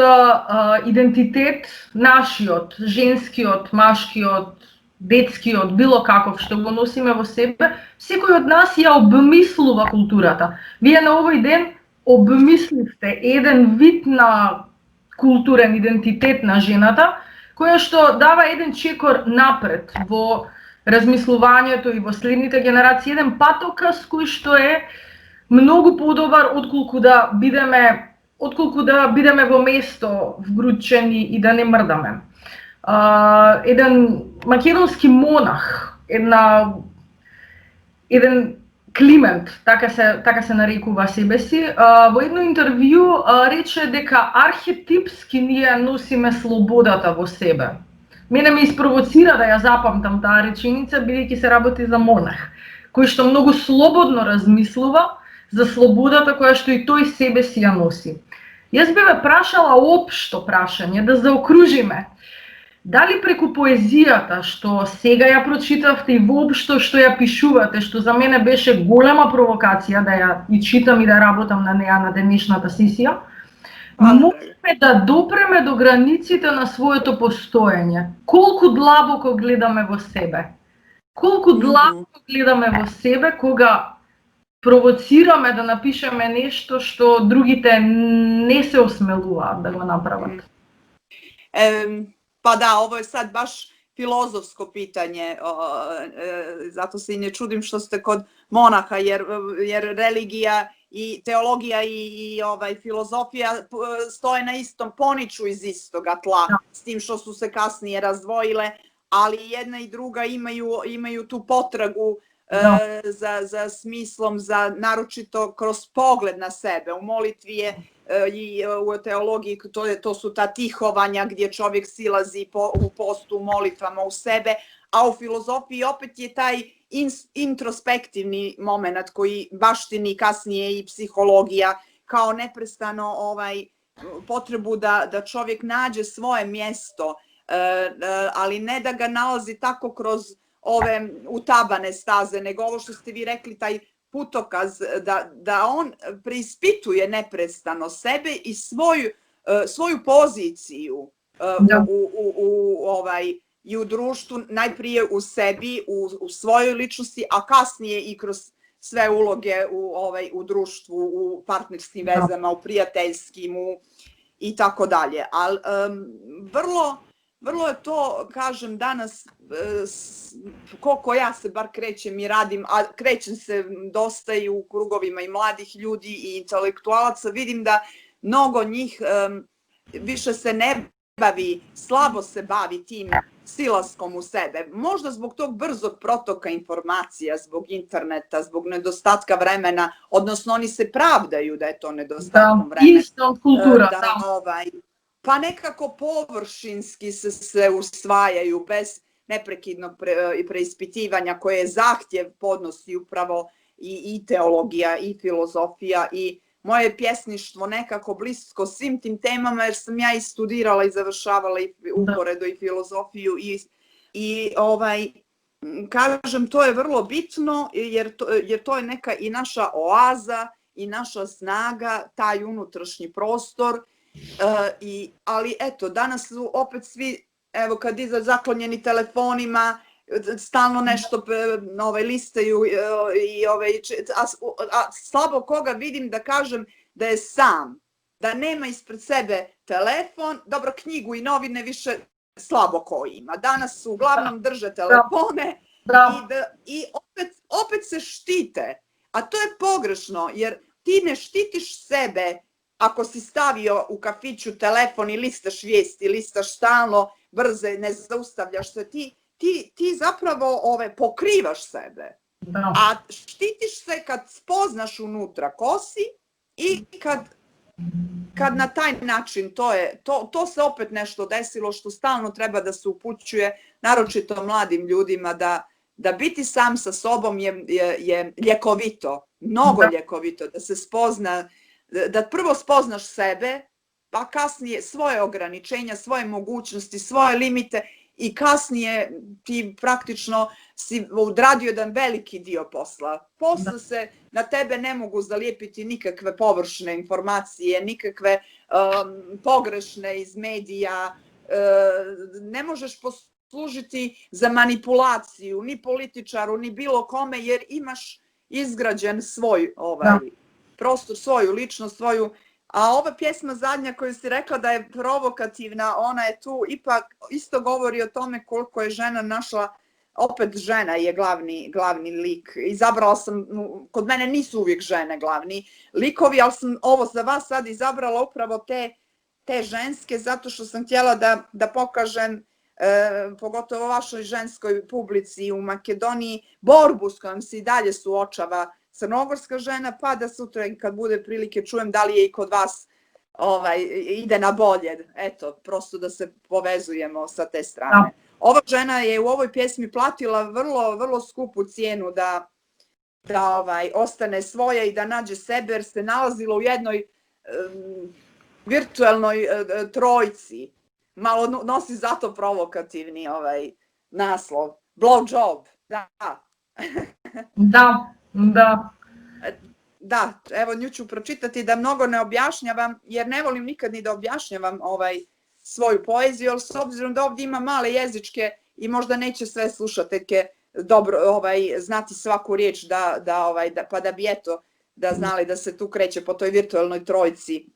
идентитет, нашиот, женскиот, машкиот, детскиот, било каков што го носиме во себе, секој од нас ја обмислува културата. Вие на овој ден обмисливте еден вид на културен идентитет на жената, која што дава еден чекор напред во размислувањето и во следните генерации, еден патоказ кој што е многу подобар отколку да бидеме во место вгручени и да не мрдаме. Еден македонски монах, еден Климент, така се нарекува себе си, во едно интервју рече дека архетипски ние носиме слободата во себе. Мене ме испровоцира да ја запамтам таа реченица, бидејќи се работи за монах, кој што многу слободно размислува за слободата која што и тој себе си ја носи. Јас би ве прашала општо прашање, да заокружиме. Дали преку поезијата што сега ја прочитавте и воопшто што ја пишувате, што за мене беше голема провокација да ја и читам и да работам на неа на денешната сесија, можеме да допреме до границите на своето постоење. Колку длабоко гледаме во себе. Колку длабоко гледаме во себе кога провоцираме да напишеме нешто што другите не се осмелуваат да го направат. Pa da, ovo je sad baš filozofsko pitanje, zato se i ne čudim što ste kod monaha, jer religija i teologija i filozofija stoje na istom, poniču iz istoga tla, s tim što su se kasnije razdvojile, ali jedna i druga imaju tu potragu za smislom, naročito kroz pogled na sebe. U molitvi je i u teologiji to su ta tihovanja gdje čovjek silazi u postu, u molitvama u sebe, a u filozofiji opet je taj introspektivni moment koji baštini kasnije i psihologija kao neprestano potrebu da čovjek nađe svoje mjesto, ali ne da ga nalazi tako kroz ove utabane staze, nego ovo što ste vi rekli, taj putokaz, da on preispituje neprestano sebe i svoju poziciju i u društvu, najprije u sebi, u svojoj ličnosti, a kasnije i kroz sve uloge u društvu, u partnerskim vezama, u prijateljskim i tako dalje. Ali vrlo je to, kažem, danas, koliko ja se bar krećem i radim, a krećem se dosta i u krugovima i mladih ljudi i intelektualaca, vidim da mnogo njih više se ne bavi, slabo se bavi tim silaskom u sebe. Možda zbog tog brzog protoka informacija, zbog interneta, zbog nedostatka vremena, odnosno oni se pravdaju da je to nedostatkom vremena. Isto kultura, da. Pa nekako površinski se usvajaju bez neprekidnog preispitivanja koje zahtjev podnosi upravo i teologija i filozofija i moje pjesništvo nekako blisko svim tim temama jer sam ja i studirala i završavala i uporedo i filozofiju i kažem to je vrlo bitno jer to je neka i naša oaza i naša snaga, taj unutrašnji prostor. Ali eto, danas su opet svi, evo kad izađu zaklonjeni telefonima, stalno nešto listaju a slabo koga vidim da kažem da je sam, da nema ispred sebe telefon, dobro knjigu i novine više slabo ko ima. Danas su uglavnom drže telefone i opet se štite, a to je pogrešno jer ti ne štitiš sebe ako si stavio u kafiću telefon i listaš vijesti, listaš stalno brze, ne zaustavljaš se, ti zapravo pokrivaš sebe. A štitiš se kad spoznaš unutra ko si i kad na taj način, to se opet nešto desilo što stalno treba da se upućuje, naročito mladim ljudima, da biti sam sa sobom je ljekovito, mnogo ljekovito, da se spozna, da prvo spoznaš sebe, pa kasnije svoje ograničenja, svoje mogućnosti, svoje limite i kasnije ti praktično si odradio jedan veliki dio posla. Posle se na tebe ne mogu zalijepiti nikakve površne informacije, nikakve pogrešne iz medija, ne možeš poslužiti za manipulaciju, ni političaru, ni bilo kome, jer imaš izgrađen svoj prostor, svoju ličnost, svoju. A ova pjesma zadnja koju si rekla da je provokativna, ona je tu ipak isto govori o tome koliko je žena našla, opet žena je glavni lik. Izabrala sam, kod mene nisu uvijek žene glavni likovi, ali sam ovo za vas sad izabrala upravo te ženske zato što sam htjela da pokažem pogotovo vašoj ženskoj publici u Makedoniji borbu s kojom se i dalje suočava crnogorska žena, pa da sutra kad bude prilike čujem da li je i kod vas ide na bolje. Eto, prosto da se povezujemo sa te strane. Ova žena je u ovoj pjesmi platila vrlo, vrlo skupu cijenu da ostane svoja i da nađe sebe jer se nalazila u jednoj virtualnoj trojci. Malo nosi zato provokativni naslov. Blowjob, da. Da, evo nju ću pročitati da mnogo ne objašnjavam, jer ne volim nikad ni da objašnjavam svoju poeziju, ali s obzirom da ovdje ima male jezičke i možda neće sve slušateljke dobro znati svaku riječ, pa da bi eto, da znali da se tu kreće po toj virtualnoj trojci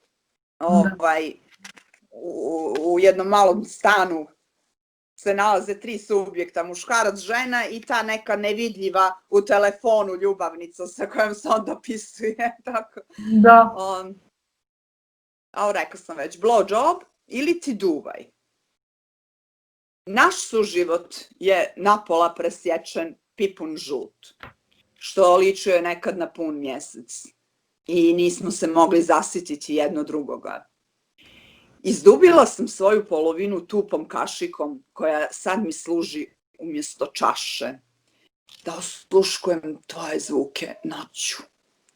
u jednom malom stanu se nalaze 3 subjekta, muškarac, žena i ta neka nevidljiva u telefonu ljubavnica sa kojom se on dopisuje. Da. A rekao sam već, blowjob ili ti duvaj. Naš suživot je napola presječen pipun žut, što ličuje nekad na pun mjesec i nismo se mogli zasititi jedno drugoga. Izdubila sam svoju polovinu tupom kašikom koja sad mi služi umjesto čaše, da osluškujem tvoje zvuke noću,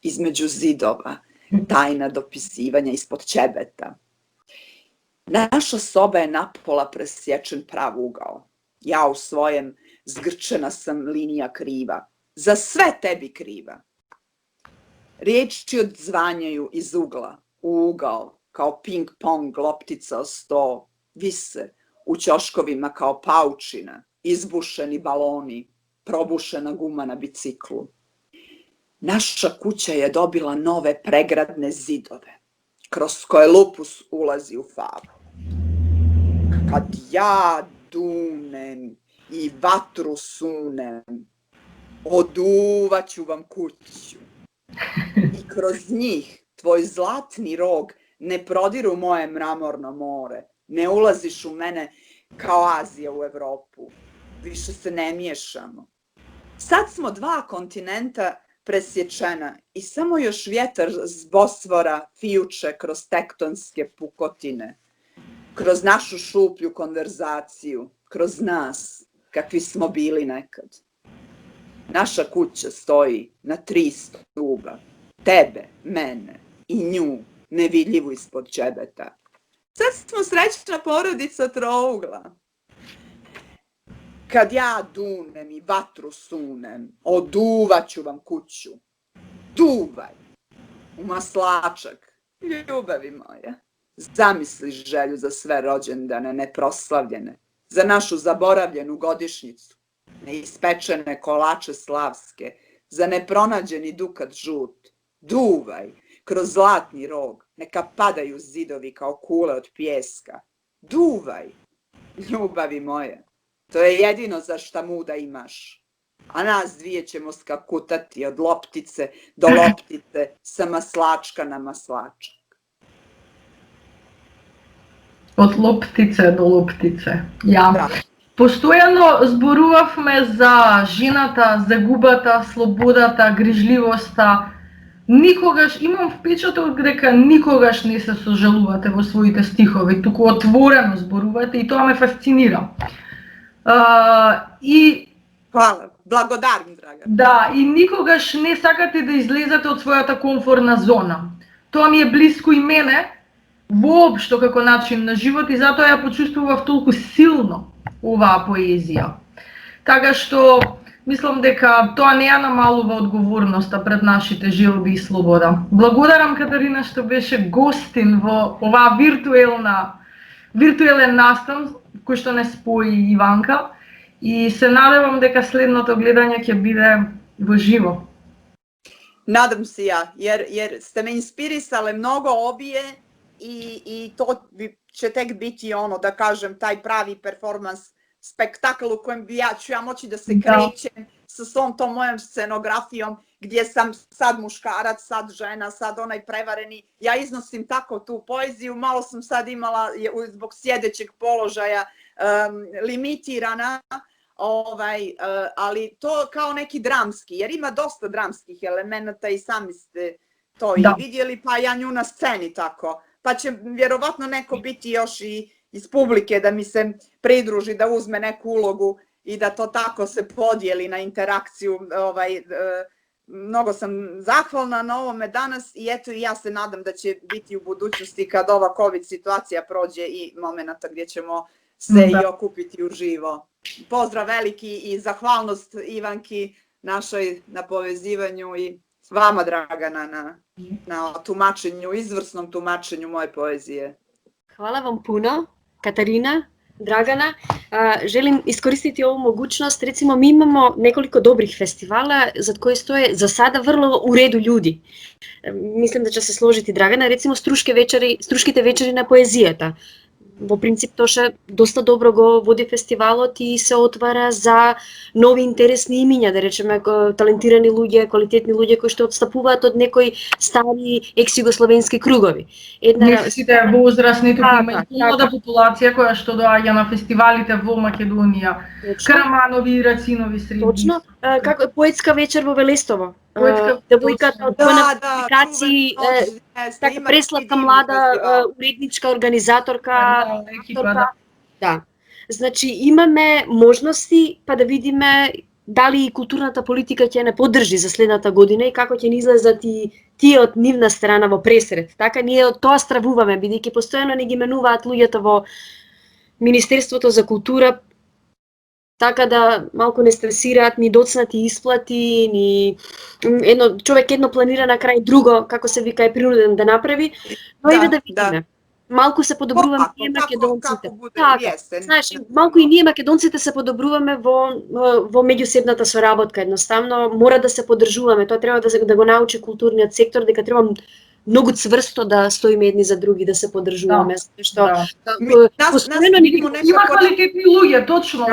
između zidova, tajna dopisivanja ispod ćebeta. Naša soba je napola presječen prav ugao. Ja u svojem zgrčena sam linija kriva, za sve tebi kriva. Riječi odzvanjaju iz ugla u ugao, kao ping-pong loptica o sto, vise u ćoškovima kao paučina, izbušeni baloni, probušena guma na biciklu. Naša kuća je dobila nove pregradne zidove, kroz koje lupus ulazi u fabu. Kad ja dunem i vatru sunem, oduvaću vam kuću. I kroz njih tvoj zlatni rog ne prodiru moje mramorno more, Ne ulaziš u mene kao Azija u Evropu. Više se ne miješamo. Sad smo 2 kontinenta presječena i samo još vjetar s Bosfora fijuče kroz tektonske pukotine, kroz našu šuplju konverzaciju, kroz nas, kakvi smo bili nekad. Naša kuća stoji na 3 stuba, tebe, mene i nju, nevidljivu ispod ćebeta. Sad smo srećna porodica trougla. Kad ja dunem i vatru sunem, oduvat ću vam kuću. Duvaj u maslačak, ljubavi moja. Zamisli želju za sve rođendane neproslavljene, za našu zaboravljenu godišnjicu, neispečene kolače slavske, za nepronađeni dukat žut. Duvaj kroz zlatni rog, neka padaju zidovi kao kule od pijeska. Duvaj, ljubavi moja. To je jedino za šta muda imaš. A nas dvije ćemo skakutati od loptice do loptice, sa maslačka na maslačak. Od loptice do loptice. Ja. Да. Постојано зборувавме за жената, загубата, слободата, грижливоста. Никогаш, имам впечаток дека никогаш не се сожалувате во своите стихови, туку отворено зборувате и тоа ме фасцинира. И Hvala, blagodarim, draga. да, и никогаш не сакате да излезете од својата комфортна зона. Тоа ми е блиско и мене, воопшто како начин на живот и затоа ја почувствував толку силно оваа поезија. Така што мислам дека тоа не ја намалува одговорноста пред нашите желби и слобода. Благодарам, Катарина, што беше гостин во оваа виртуелен настан кој што не спои Иванка и се надевам дека следното гледање ќе биде во живо. Nadam se ja, jer ste me inspirisale mnogo obje i to će tek biti ono, da kažem, taj pravi performans, spektakl u kojem ću ja moći da se krećem sa svom tom mojom scenografijom, gdje sam sad muškarac, sad žena, sad onaj prevareni. Ja iznosim tako tu poeziju, malo sam sad imala zbog sjedećeg položaja limitirana, ali to kao neki dramski, jer ima dosta dramskih elemenata i sami ste to i vidjeli, pa ja nju na sceni tako. Pa će vjerovatno neko biti još i iz publike da mi se pridruži, da uzme neku ulogu i da to tako se podijeli na interakciju. Mnogo sam zahvalna na ovome danas i eto i ja se nadam da će biti u budućnosti kad ova COVID situacija prođe i momenata gdje ćemo se i okupiti uživo. Pozdrav veliki i zahvalnost Ivanki našoj na povezivanju i vama, Dragana, na tumačenju, izvrsnom tumačenju moje poezije. Hvala vam puno, Katarina, Dragana. Želim iskoristiti ovu mogućnost. Recimo, mi imamo nekoliko dobrih festivala za koje stoje za sada vrlo u redu ljudi. Mislim da će se složiti Dragana. Recimo, Struškите вечери на поезијата. Во принцип, Тоша доста добро го води фестивалот и се отвара за нови интересни имиња, да речеме, талентирани луѓе, квалитетни луѓе кои што одстапуваат од некои стари екс-југословенски кругови. Не сите возрастни, туку има и млада популација која што доаѓа на фестивалите во Македонија. Караманови и Рацинови среди. Точно, како поетска вечер во Велестово. Девојката од публикации, така преславка млада уредничка организаторка, авторка. Да. Значи имаме можности па да видиме дали и културната политика ќе не поддржи за следната година и како ќе ни излезат и тие од нивна страна во пресред. Така ние од тоа стравуваме, бидејќи постојано не ги менуваат луѓето во Министерството за култура, така да малку не стресираат ни доцнати исплати, ни човек едно планира на крај друго, како се вика, е принуден да направи. Но иде да видиме. Малку се подобруваме ние македонците. Така, знаеш, малку и ние македонците се подобруваме во меѓусебната соработка, едноставно мора да се поддржуваме. Тоа треба да го научи културниот сектор, дека треба многу цврсто да стоиме едни за други, да се поддржуваме, што постојано ни има квалитетни луѓе, точно,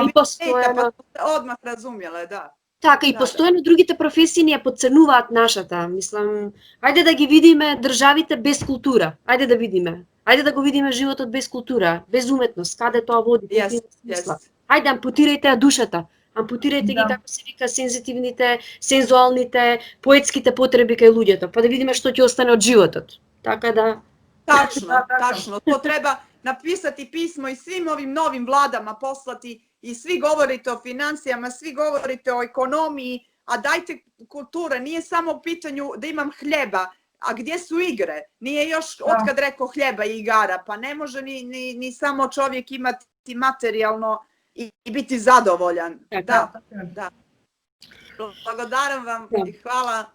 и постојано одмах разумеле, да. Така, и постојано другите професии ни ја подценуваат нашата. Мислам, ајде да ги видиме државите без култура. Ајде да видиме. Ајде да го видиме животот без култура, без уметност, каде тоа води, Yes, смисла. yes. Ајде, ампутирајте ја душата, ампутирајте ги, Да. како се вика, сензитивните, сензуалните, поетските потреби кај луѓето, па да видиме што ќе остане од животот. Така да... Tačno, Da, tako. tačno. To treba napisati pismo i svim ovim novim vladama poslati i svi govorite o financijama, svi govorite o ekonomiji, a dajte kultura, nije samo u pitanju da imam hljeba, a gdje su igre? Nije još otkad rekao hljeba i igara, pa ne može ni samo čovjek imati materijalno i biti zadovoljan. Tako. Da. Blagodaram vam i hvala.